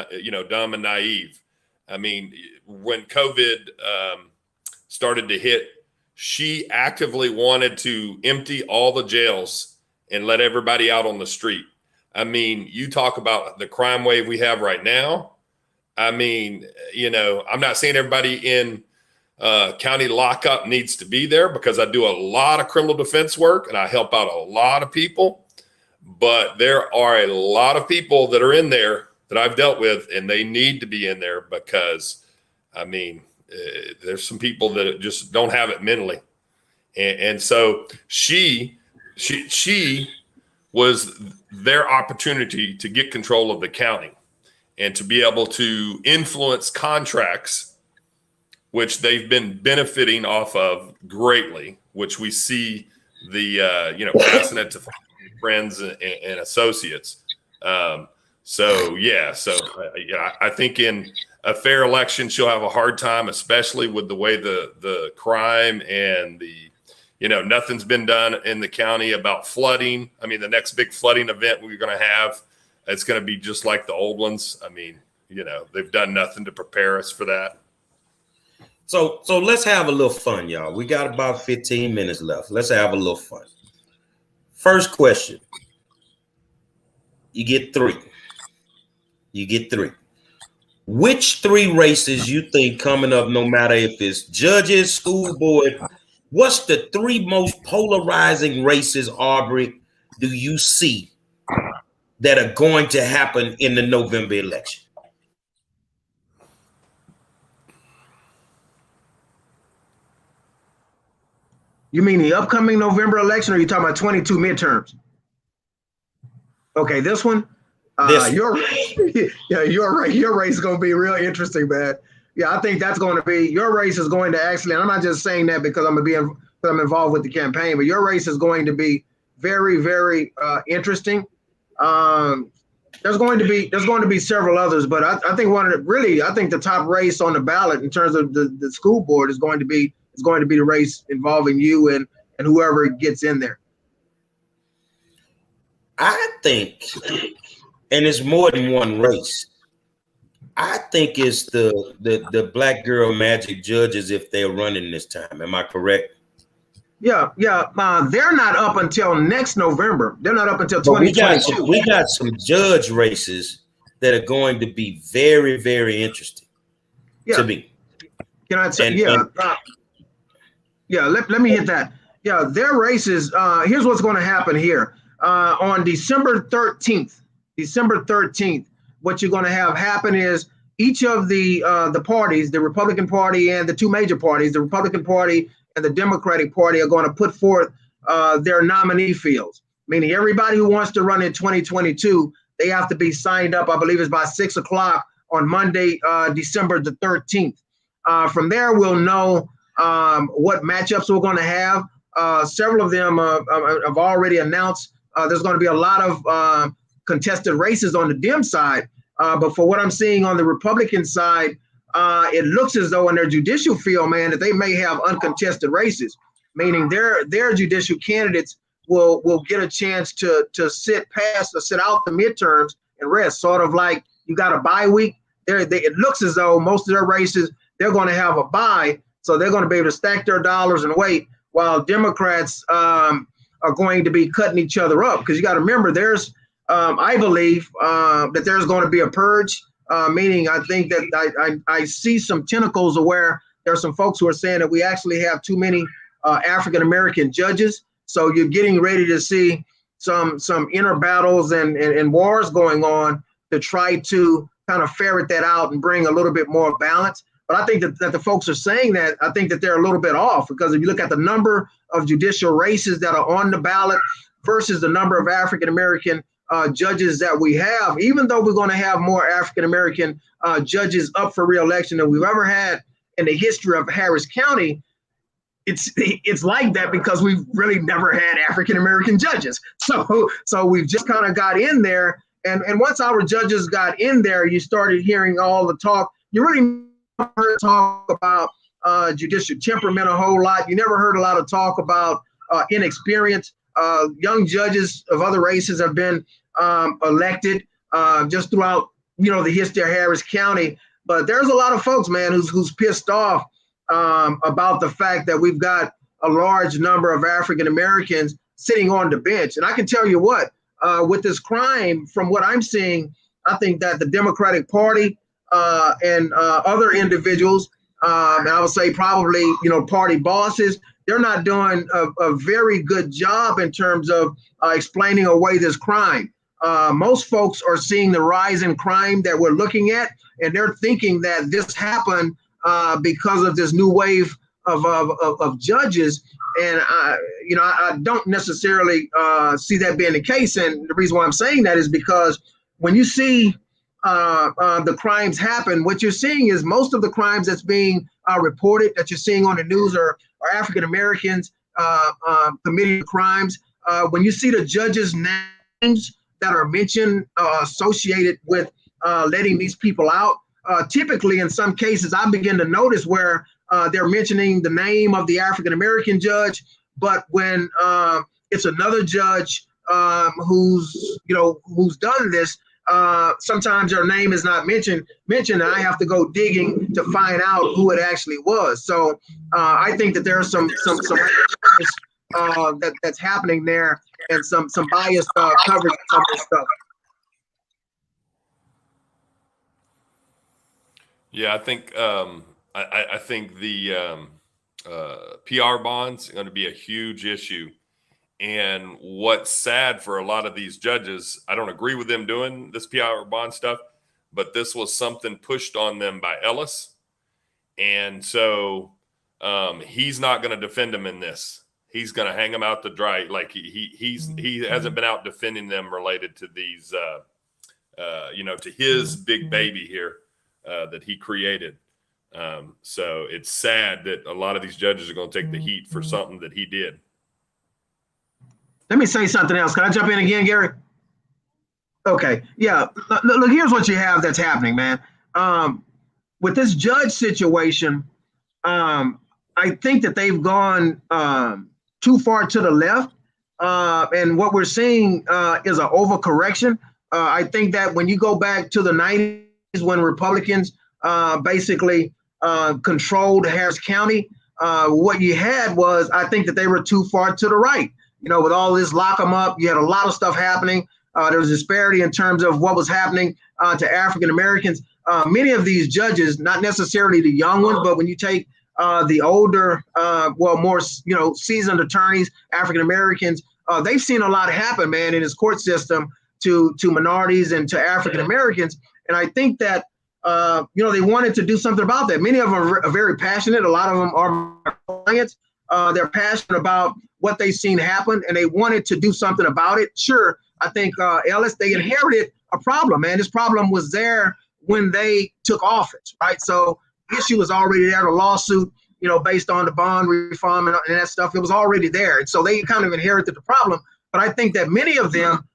dumb and naive. I mean, when COVID started to hit, she actively wanted to empty all the jails and let everybody out on the street. I mean, you talk about the crime wave we have right now. I mean, I'm not saying everybody in county lockup needs to be there, because I do a lot of criminal defense work and I help out a lot of people. But there are a lot of people that are in there that I've dealt with, and they need to be in there because, I mean, there's some people that just don't have it mentally. And so she was their opportunity to get control of the county and to be able to influence contracts, which they've been benefiting off of greatly, which we see the, passing it to friends and associates. I think in a fair election, she'll have a hard time, especially with the way the crime and the, nothing's been done in the county about flooding. I mean, the next big flooding event we're going to have, it's going to be just like the old ones. I mean, they've done nothing to prepare us for that.
So let's have a little fun, y'all. We got about 15 minutes left. Let's have a little fun. First question. You get three. Which three races you think coming up, no matter if it's judges, school board, what's the three most polarizing races, Aubrey, do you see that are going to happen in the November election?
You mean the upcoming November election, or are you talking about 22 midterms? Okay, this one. Your race is going to be real interesting, man. Yeah, I think that's going to be, your race is going to actually, and I'm not just saying that because I'm involved with the campaign, but your race is going to be very, very interesting. There's going to be several others, but I think I think the top race on the ballot in terms of the school board is going to be the race involving you and whoever gets in there.
I think, and it's more than one race. I think it's the Black Girl Magic judges if they're running this time. Am I correct?
Yeah. They're not up until next November. They're not up until 2022.
We got some judge races that are going to be very, very interesting to me.
Can I say? Let me hit that. Yeah, their races. Here's what's going to happen here. On December 13th, what you're going to have happen is each of the parties, the Republican Party and the two major parties, the Republican Party and the Democratic Party, are going to put forth their nominee fields, meaning everybody who wants to run in 2022, they have to be signed up. I believe it's by 6 o'clock on Monday, December the 13th. From there, we'll know what matchups we're going to have. Several of them have already announced. There's going to be a lot of contested races on the Dem side. But for what I'm seeing on the Republican side, it looks as though in their judicial field, man, that they may have uncontested races, meaning their judicial candidates will get a chance to sit out the midterms and rest, sort of like you got a bye week. It looks as though most of their races, they're going to have a bye, so they're going to be able to stack their dollars and wait, while Democrats are going to be cutting each other up. Because you got to remember, there's, I believe that there's going to be a purge, meaning I think that I see some tentacles of where there are some folks who are saying that we actually have too many African-American judges. So you're getting ready to see some inner battles and wars going on to try to kind of ferret that out and bring a little bit more balance. But I think that the folks are saying that, I think that they're a little bit off, because if you look at the number of judicial races that are on the ballot versus the number of African-American judges that we have, even though we're going to have more African-American judges up for re-election than we've ever had in the history of Harris County, it's like that because we've really never had African-American judges. So we've just kind of got in there. And once our judges got in there, you started hearing all the talk. You really heard talk about judicial temperament a whole lot. You never heard a lot of talk about inexperience. Young judges of other races have been elected just throughout, the history of Harris County. But there's a lot of folks, man, who's pissed off about the fact that we've got a large number of African Americans sitting on the bench. And I can tell you what, with this crime, from what I'm seeing, I think that the Democratic Party and other individuals, and I would say probably, party bosses, they're not doing a very good job in terms of explaining away this crime. Most folks are seeing the rise in crime that we're looking at, and they're thinking that this happened because of this new wave of judges. And I don't necessarily see that being the case. And the reason why I'm saying that is because when you see the crimes happen, what you're seeing is most of the crimes that's being reported, that you're seeing on the news, are African Americans committing crimes. When you see the judges' names that are mentioned associated with letting these people out, typically in some cases I begin to notice where they're mentioning the name of the African American judge, but when it's another judge who's done this, sometimes their name is not mentioned, and I have to go digging to find out who it actually was. So I think that there's some that's happening there, and some biased coverage of some of this stuff.
Yeah, I think I think the PR bonds are going to be a huge issue. And what's sad for a lot of these judges, I don't agree with them doing this PR bond stuff, but this was something pushed on them by Ellis. And so he's not going to defend them in this. He's going to hang them out to dry. Like he hasn't been out defending them related to these, to his big baby here that he created. So it's sad that a lot of these judges are going to take the heat for something that he did.
Let me say something else. Can I jump in again, Gary? Okay. Yeah. Look, here's what you have that's happening, man. With this judge situation, I think that they've gone too far to the left. And what we're seeing is an overcorrection. I think that when you go back to the 90s, when Republicans basically controlled Harris County, what you had was, I think that they were too far to the right. With all this lock them up, you had a lot of stuff happening. There was disparity in terms of what was happening to African Americans. Many of these judges, not necessarily the young ones, but when you take the older, more seasoned attorneys, African Americans, they've seen a lot happen, man, in this court system to minorities and to African Americans. And I think that they wanted to do something about that. Many of them are very passionate. A lot of them are clients. They're passionate about what they've seen happen, and they wanted to do something about it. Sure, I think Ellis, they inherited a problem, man. This problem was there when they took office, right? So the issue was already there. The lawsuit, based on the bond reform and that stuff, it was already there. And so they kind of inherited the problem. But I think that many of them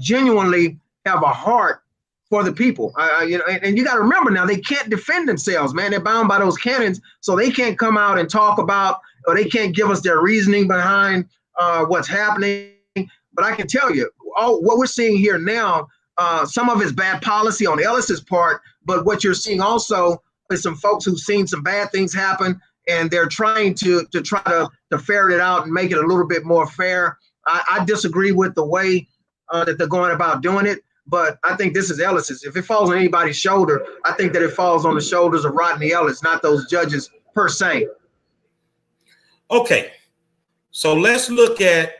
genuinely have a heart for the people. And you got to remember now, they can't defend themselves, man. They're bound by those canons, so they can't come out and talk about, or they can't give us their reasoning behind what's happening. But I can tell you, what we're seeing here now, some of it's bad policy on Ellis's part, but what you're seeing also there's some folks who've seen some bad things happen, and they're trying to ferret it out and make it a little bit more fair. I disagree with the way that they're going about doing it, but I think this is Ellis's. If it falls on anybody's shoulder, I think that it falls on the shoulders of Rodney Ellis, not those judges per se.
Okay, so let's look at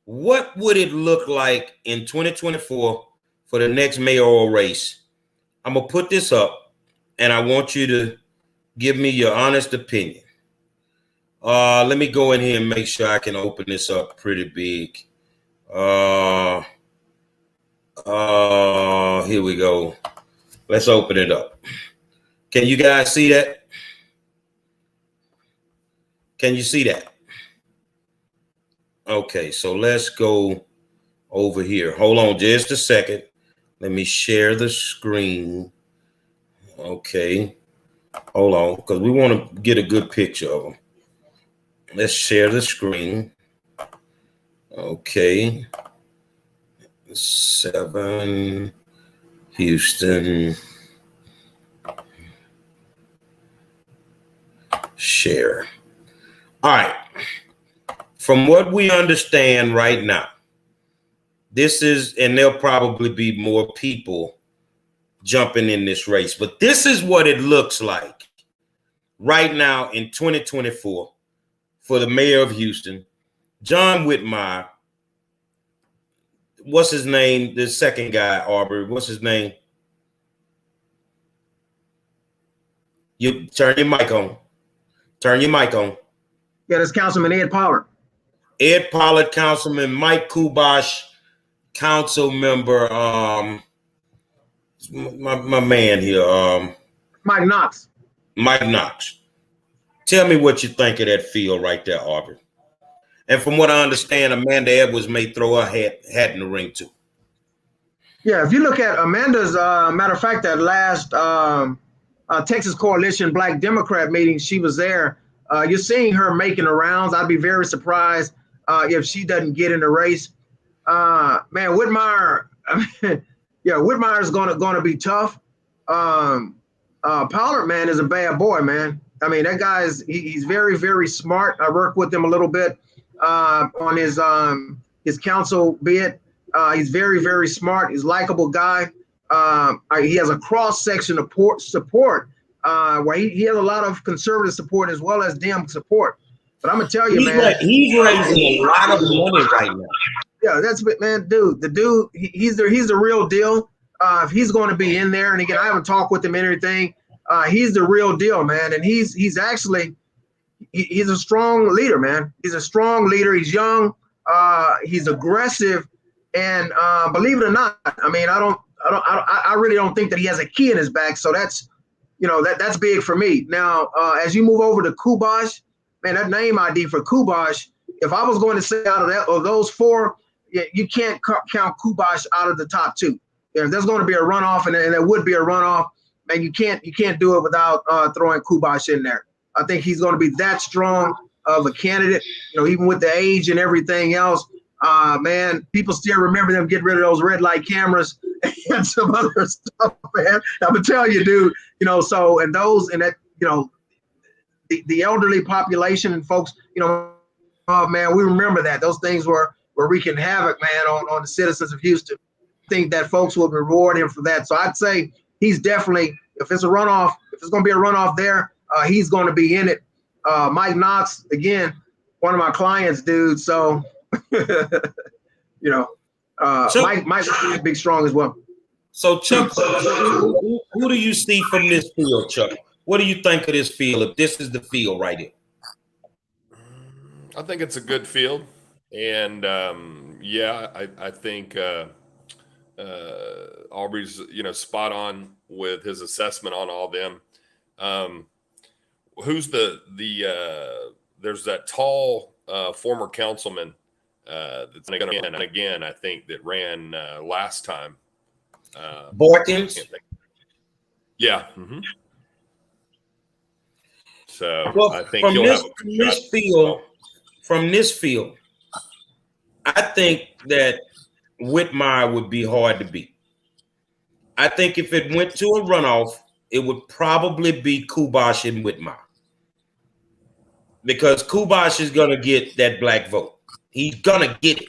what would it look like in 2024 for the next mayoral race. I'm gonna put this up, and I want you to give me your honest opinion. Let me go in here and make sure I can open this up pretty big. Here we go. Let's open it up. Can you guys see that? Can you see that? Okay, so let's go over here. Hold on just a second. Let me share the screen. Okay. Hold on, because we want to get a good picture of them. Let's share the screen. Okay. 7, Houston. Share. All right. From what we understand right now, this is, and there'll probably be more people jumping in this race, but this is what it looks like right now in 2024 for the mayor of Houston. John Whitmire, what's his name? The second guy, Aubrey, what's his name? You turn your mic on. Turn your mic on.
Yeah, that's Councilman Ed Pollard.
Ed Pollard, Councilman Mike Kubash, Council Member, my man here,
Mike Knox.
Mike Knox. Tell me what you think of that field right there, Aubrey. And from what I understand, Amanda Edwards may throw her hat in the ring too.
Yeah, if you look at Amanda's, matter of fact, that last Texas Coalition Black Democrat meeting, she was there. You're seeing her making the rounds. I'd be very surprised if she doesn't get in the race. Man, Whitmire, yeah, Whitmire's gonna be tough. Pollard, man, is a bad boy, man. I mean, that guy he's very, very smart. I worked with him a little bit on his council bid. He's very, very smart. He's a likable guy. He has a cross section of support where he has a lot of conservative support as well as Dem support. But I'm gonna tell you, man,
he's raising a lot of money right now.
Yeah, that's it, man. The dude, he's the real deal. If he's going to be in there, and again, I haven't talked with him and everything. He's the real deal, man. And he's actually he's a strong leader, man. He's a strong leader. He's young. He's aggressive, and believe it or not, I mean, I really don't think that he has a key in his back. So that's, that's big for me. Now, as you move over to Kubash, man, that name ID for Kubash, if I was going to say out of those four, you can't count Kubash out of the top two. If there's going to be a runoff, and there would be a runoff, man, you can't do it without throwing Kubash in there. I think he's going to be that strong of a candidate, even with the age and everything else. Man, people still remember them getting rid of those red light cameras and some other stuff, man. I'm gonna tell you, dude, so, and that, the elderly population and folks, man, we remember that. Those things were wreaking havoc, man, on the citizens of Houston. I think that folks will reward him for that. So I'd say he's definitely, if it's going to be a runoff there, he's going to be in it. Mike Knox, again, one of my clients, dude. So, Mike's big strong as well.
So Chuck, who do you see from this field, Chuck? What do you think of this field, if this is the field right here?
I think it's a good field. And I think Aubrey's, spot on with his assessment on all them. Who's there's that tall former councilman that's going to win again, I think, that ran last time.
Borkins?
Yeah. Mm-hmm. So
well,
I think he'll have
from this field, I think that Whitmire would be hard to beat. I think if it went to a runoff, it would probably be Kubash and Whitmire. Because Kubash is going to get that black vote. He's going to get it.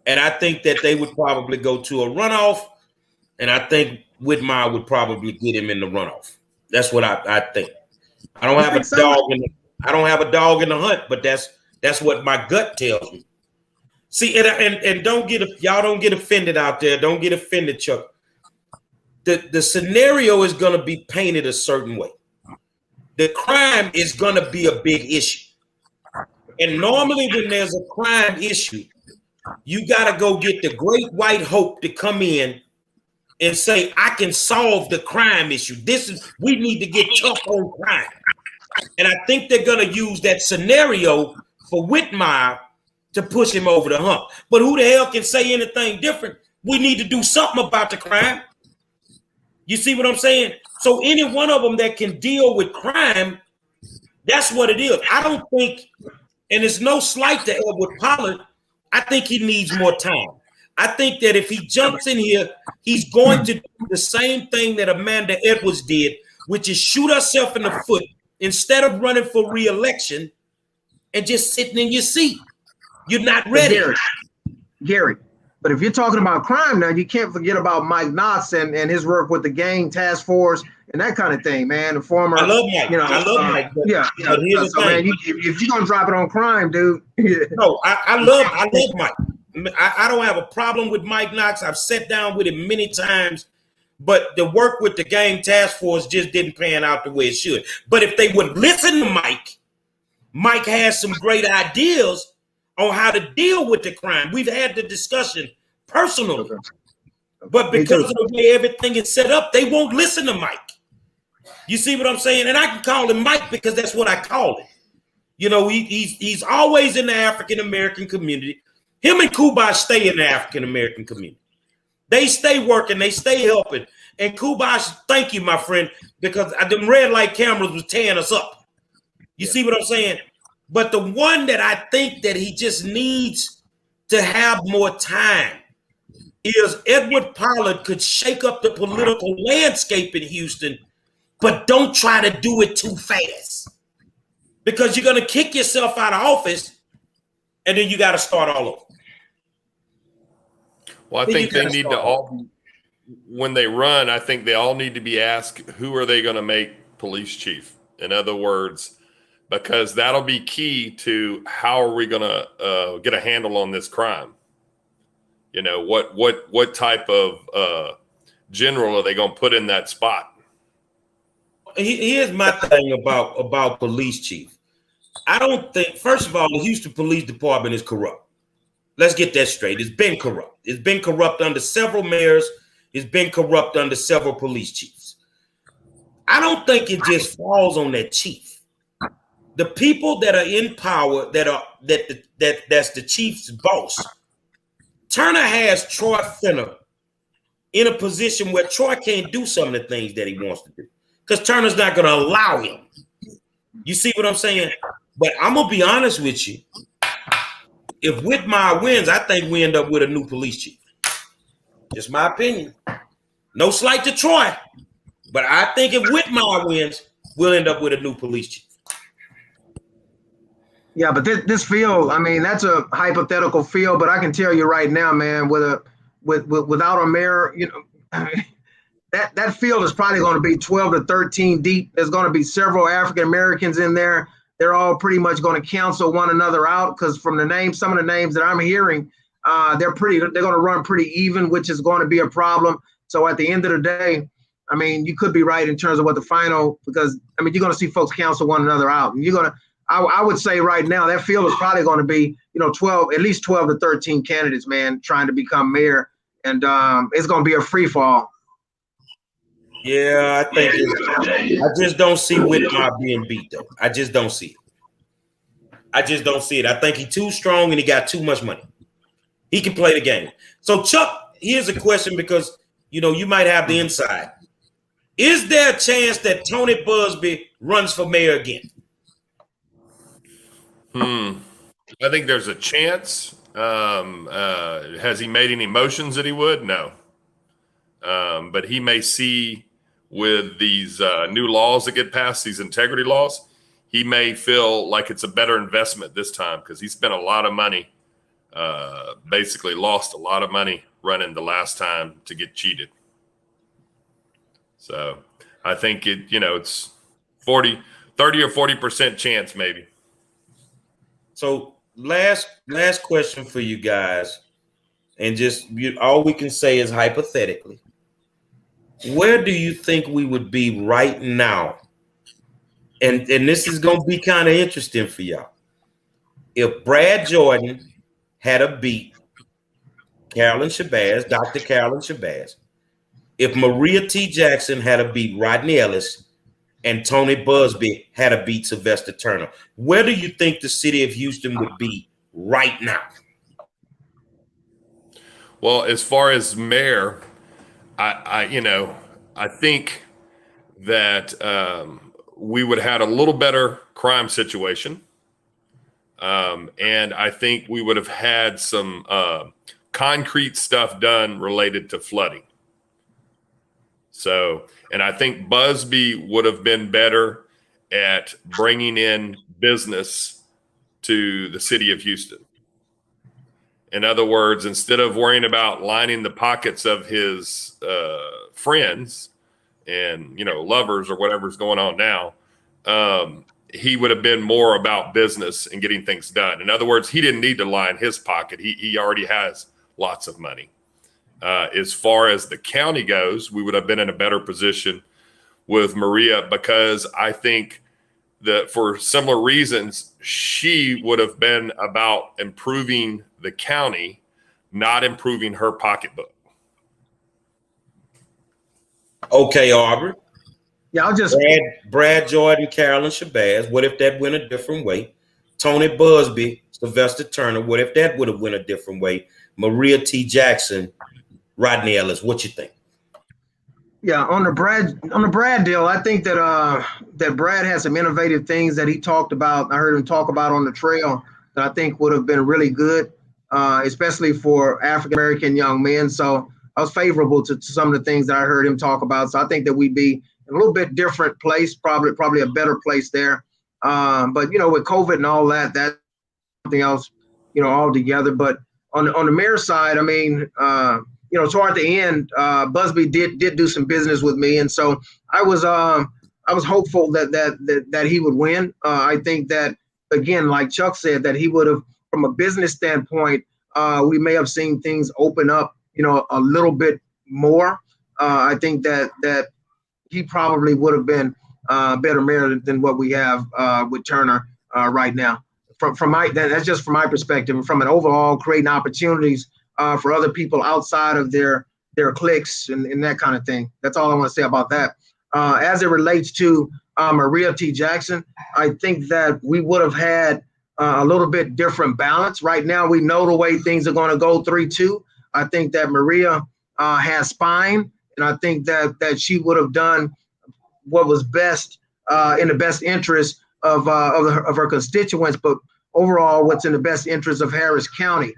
And I think that they would probably go to a runoff, and I think Whitmire would probably get him in the runoff. That's what I think. I don't have a dog in the hunt, but that's what my gut tells me. See, and y'all don't get offended out there. Don't get offended, Chuck. The scenario is going to be painted a certain way. The crime is going to be a big issue. And normally when there's a crime issue, you got to go get the great white hope to come in and say, I can solve the crime issue. We need to get tough on crime. And I think they're going to use that scenario for Whitmire to push him over the hump. But who the hell can say anything different? We need to do something about the crime. You see what I'm saying? So any one of them that can deal with crime, that's what it is. I don't think, and it's no slight to Edward Pollard, I think he needs more time. I think that if he jumps in here, he's going to do the same thing that Amanda Edwards did, which is shoot herself in the foot instead of running for re-election and just sitting in your seat. You're not ready.
Gary, but if you're talking about crime now, you can't forget about Mike Knotts and his work with the gang task force and that kind of thing, man. The former,
I love Mike. I love Mike. But,
yeah.
But here's the thing.
Man, if you're gonna drop it on crime, dude.
No, I love Mike. I don't have a problem with Mike Knotts. I've sat down with him many times, but the work with the gang task force just didn't pan out the way it should. But if they would listen to Mike has some great ideas on how to deal with the crime. We've had the discussion personally, but because of the way everything is set up, they won't listen to Mike. You see what I'm saying? And I can call him Mike because that's what I call him. You know, he's always in the African-American community. Him and Kubash stay in the African-American community. They stay working, they stay helping. And Kubash, thank you, my friend, because them red light cameras was tearing us up. You see what I'm saying? But the one that I think that he just needs to have more time is Edward Pollard could shake up the political landscape in Houston, but don't try to do it too fast. Because you're going to kick yourself out of office, and then you got to start all over.
Well, I think they need to all, when they run, I think they all need to be asked, who are they going to make police chief? In other words, because that'll be key to how are we going to get a handle on this crime? You know, what type of general are they going to put in that spot?
Here's my thing about police chief. I don't think, first of all, the Houston Police Department is corrupt. Let's get that straight. It's been corrupt. It's been corrupt under several mayors. It's been corrupt under several police chiefs. I don't think it just falls on that chief. The people that are in power, that's the chief's boss. Turner has Troy Finner in a position where Troy can't do some of the things that he wants to do because Turner's not going to allow him. You see what I'm saying? But I'm going to be honest with you. If Whitmire wins, I think we end up with a new police chief. Just my opinion. No slight to Troy, but I think if Whitmire wins, we'll end up with a new police chief.
Yeah, but this field, I mean, that's a hypothetical field, but I can tell you right now, man, without a mayor, you know, that field is probably going to be 12 to 13 deep. There's going to be several African Americans in there. They're all pretty much going to cancel one another out because from the names, some of the names that I'm hearing, they're going to run pretty even, which is going to be a problem. So at the end of the day, I mean, you could be right in terms of what the final, because I mean, you're going to see folks cancel one another out. And I would say right now that field is probably going to be, you know, at least 12 to 13 candidates, man, trying to become mayor. And it's going to be a free fall.
Yeah, I just don't see Whitmire being beat, though. I just don't see it. I think he's too strong and he got too much money. He can play the game. So, Chuck, here's a question because, you know, you might have the inside. Is there a chance that Tony Busby runs for mayor again?
I think there's a chance. Has he made any motions that he would? No. But he may see with these new laws that get passed, these integrity laws, he may feel like it's a better investment this time because he spent a lot of money, basically lost a lot of money running the last time to get cheated. So I think it's 30 or 40% chance maybe.
So last question for you guys, and just all we can say is hypothetically, where do you think we would be right now? And this is going to be kind of interesting for y'all. If Brad Jordan had a beat Carolyn Shabazz, Dr. Carolyn Shabazz, if Maria T. Jackson had a beat Rodney Ellis, and Tony Busby had a beat Sylvester Turner, where do you think the city of Houston would be right now?
Well, as far as mayor, I think that we would have had a little better crime situation. And I think we would have had some concrete stuff done related to flooding. So, and I think Busby would have been better at bringing in business to the city of Houston. In other words, instead of worrying about lining the pockets of his friends and, lovers or whatever's going on now, he would have been more about business and getting things done. In other words, he didn't need to line his pocket. He already has lots of money. As far as the county goes, we would have been in a better position with Maria because I think that for similar reasons, she would have been about improving the county, not improving her pocketbook.
Okay, Aubrey.
Yeah, I'll just
Brad Jordan, Carolyn Shabazz. What if that went a different way? Tony Busby, Sylvester Turner. What if that would have went a different way? Maria T. Jackson, Rodney Ellis. What you think?
Yeah, on the Brad deal, I think that that Brad has some innovative things that he talked about. I heard him talk about on the trail that I think would have been really good, especially for African American young men. So I was favorable to some of the things that I heard him talk about. So I think that we'd be in a little bit different place, probably a better place there. But with COVID and all that, that's something else, altogether. But on the mayor side, I mean, toward the end, Busby did do some business with me, and so I was hopeful that he would win. I think that, again, like Chuck said, that he would have, from a business standpoint, we may have seen things open up, a little bit more. I think that he probably would have been better mayor than what we have with Turner right now. That's just from my perspective, and from an overall creating opportunities for other people outside of their cliques and that kind of thing. That's all I want to say about that. As it relates to Maria T. Jackson, I think that we would have had a little bit different balance. Right now, we know the way things are going to go 3-2. I think that Maria has spine, and I think that she would have done what was best in the best interest of her constituents, but overall, what's in the best interest of Harris County.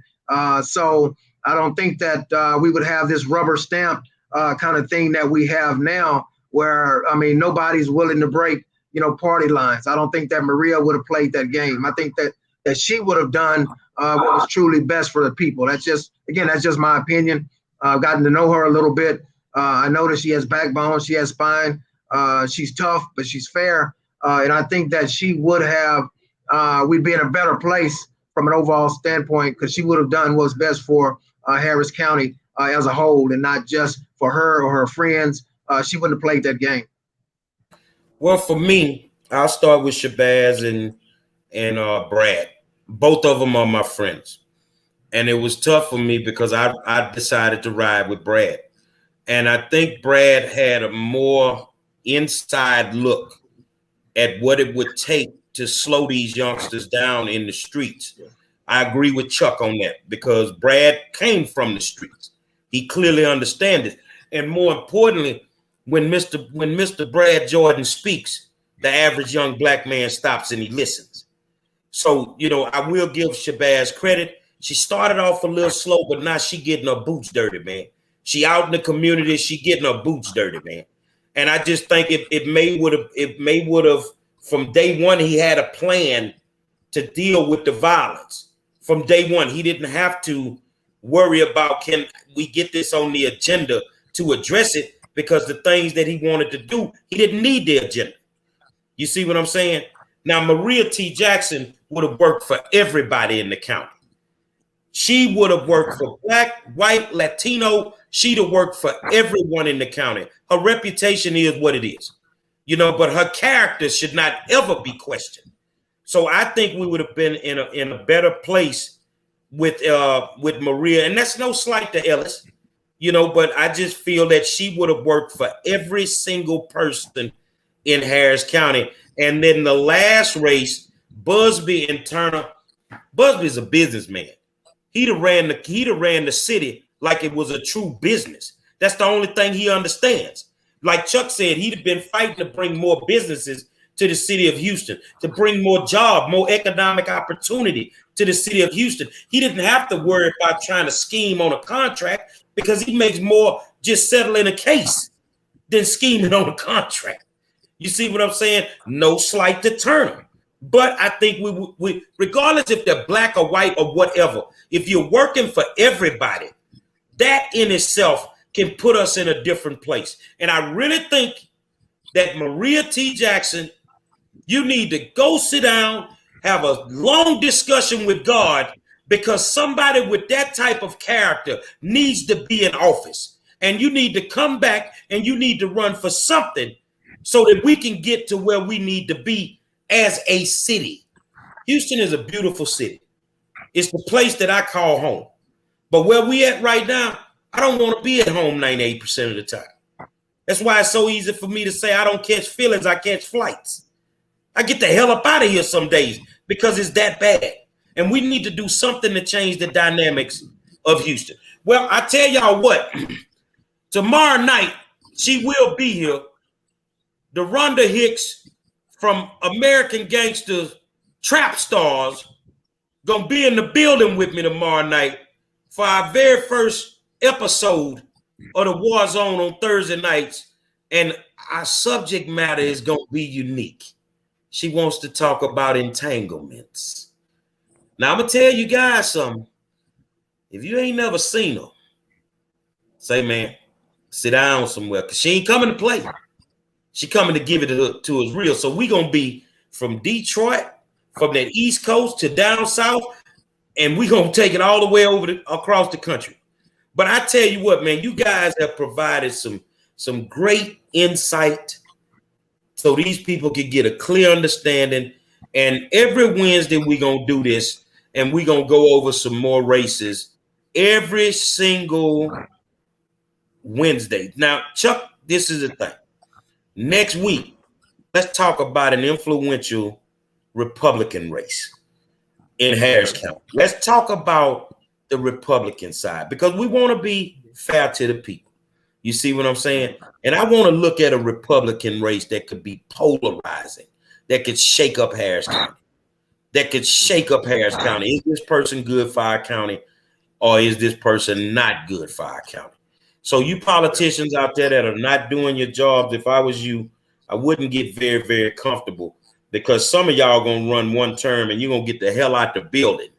So I don't think that we would have this rubber stamp kind of thing that we have now, where, I mean, nobody's willing to break, party lines. I don't think that Maria would have played that game. I think that she would have done what was truly best for the people. That's just my opinion. I've gotten to know her a little bit. I know that she has backbone, she has spine. She's tough, but she's fair. And I think that she would have, we'd be in a better place from an overall standpoint, because she would have done what's best for Harris County as a whole, and not just for her or her friends. She wouldn't have played that game.
Well, for me, I'll start with Shabazz and Brad. Both of them are my friends. And it was tough for me because I decided to ride with Brad. And I think Brad had a more inside look at what it would take to slow these youngsters down in the streets. I agree with Chuck on that, because Brad came from the streets. He clearly understands it. And more importantly, when Mr. Brad Jordan speaks, the average young black man stops and he listens. So, I will give Shabazz credit. She started off a little slow, but now she getting her boots dirty, man. She out in the community, she getting her boots dirty, man. And I just think it may would have from day one, he had a plan to deal with the violence. From day one, he didn't have to worry about, can we get this on the agenda to address it, because the things that he wanted to do, he didn't need the agenda. You see what I'm saying? Now, Maria T. Jackson would have worked for everybody in the county. She would have worked for Black, white, Latino. She'd have worked for everyone in the county. Her reputation is what it is, you know, but her character should not ever be questioned. So I think we would have been in a better place with Maria, and that's no slight to Ellis, you know, but I just feel that she would have worked for every single person in Harris County. And then the last race, Busby and Turner. Busby's a businessman. He'd have ran the city like it was a true business. That's the only thing he understands. Like Chuck said, he'd have been fighting to bring more businesses to the city of Houston, to bring more job, more economic opportunity to the city of Houston. He didn't have to worry about trying to scheme on a contract, because he makes more just settling a case than scheming on a contract. You see what I'm saying? No slight to Turner. But I think we regardless if they're black or white or whatever, if you're working for everybody, that in itself can put us in a different place. And I really think that Maria T. Jackson, you need to go sit down, have a long discussion with God, because somebody with that type of character needs to be in office. And you need to come back and you need to run for something so that we can get to where we need to be as a city. Houston is a beautiful city. It's the place that I call home. But where we at right now, I don't want to be at home 98% of the time. That's why it's so easy for me to say I don't catch feelings, I catch flights. I get the hell up out of here some days because it's that bad. And we need to do something to change the dynamics of Houston. Well, I tell y'all what, tomorrow night, she will be here. DeRhonda Hicks from American Gangsters Trap Stars gonna be in the building with me tomorrow night for our very first episode of the War Zone on Thursday nights. And our subject matter is gonna be unique. She wants to talk about entanglements. Now I'm gonna tell you guys something. If you ain't never seen her, say, man, sit down somewhere, because she ain't coming to play. She coming to give it to us real. So we gonna be from Detroit, from that East Coast to down south, and we gonna take it all the way over across the country. But I tell you what, man, you guys have provided some great insight so these people can get a clear understanding. And every Wednesday we gonna do this, and we gonna go over some more races every single Wednesday. Now, Chuck, this is the thing. Next week, let's talk about an influential Republican race in Harris County. Let's talk about the Republican side, because we want to be fair to the people. You see what I'm saying? And I want to look at a Republican race that could be polarizing, that could shake up Harris County, Is this person good for our county, or is this person not good for our county? So you politicians out there that are not doing your jobs, if I was you, I wouldn't get very, very comfortable, because some of y'all going to run one term and you're going to get the hell out the building.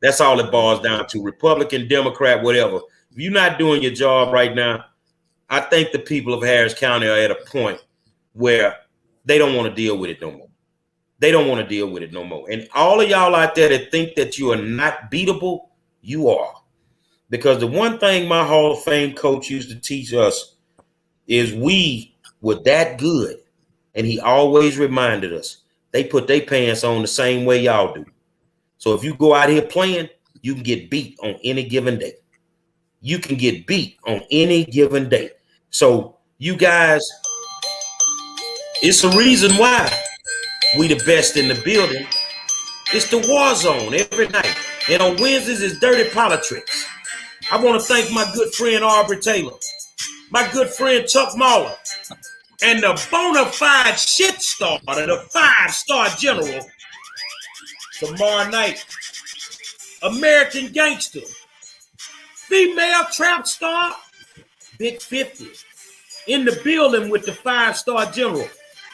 That's all it boils down to. Republican, Democrat, whatever. If you're not doing your job right now, I think the people of Harris County are at a point where they don't want to deal with it no more. And all of y'all out there that think that you are not beatable, you are. Because the one thing my Hall of Fame coach used to teach us is we were that good. And he always reminded us, they put their pants on the same way y'all do. So if you go out here playing, you can get beat on any given day. So you guys, it's a reason why we the best in the building. It's the War Zone every night. And on Wednesdays, it's Dirty Politrickz. I want to thank my good friend Aubrey Taylor, my good friend Chuck Mahler, and the bona fide shit starter, the 5-star general. Tomorrow night, American Gangster, female trap star, Big 50. in the building with the 5-star general.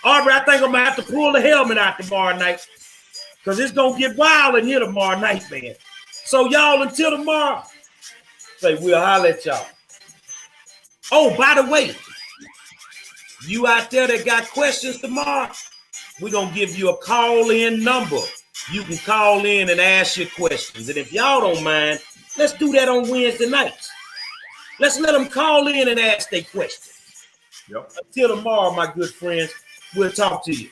Aubrey, I think I'm gonna have to pull the helmet out tomorrow night because it's gonna get wild in here tomorrow night, man. So y'all, until tomorrow, say we'll holler at y'all. Oh, by the way, you out there that got questions tomorrow, we're gonna give you a call-in number. You can call in and ask your questions. And if y'all don't mind, let's do that on Wednesday nights. Let's let them call in and ask their questions.
Yep.
Until tomorrow, my good friends, we'll talk to you.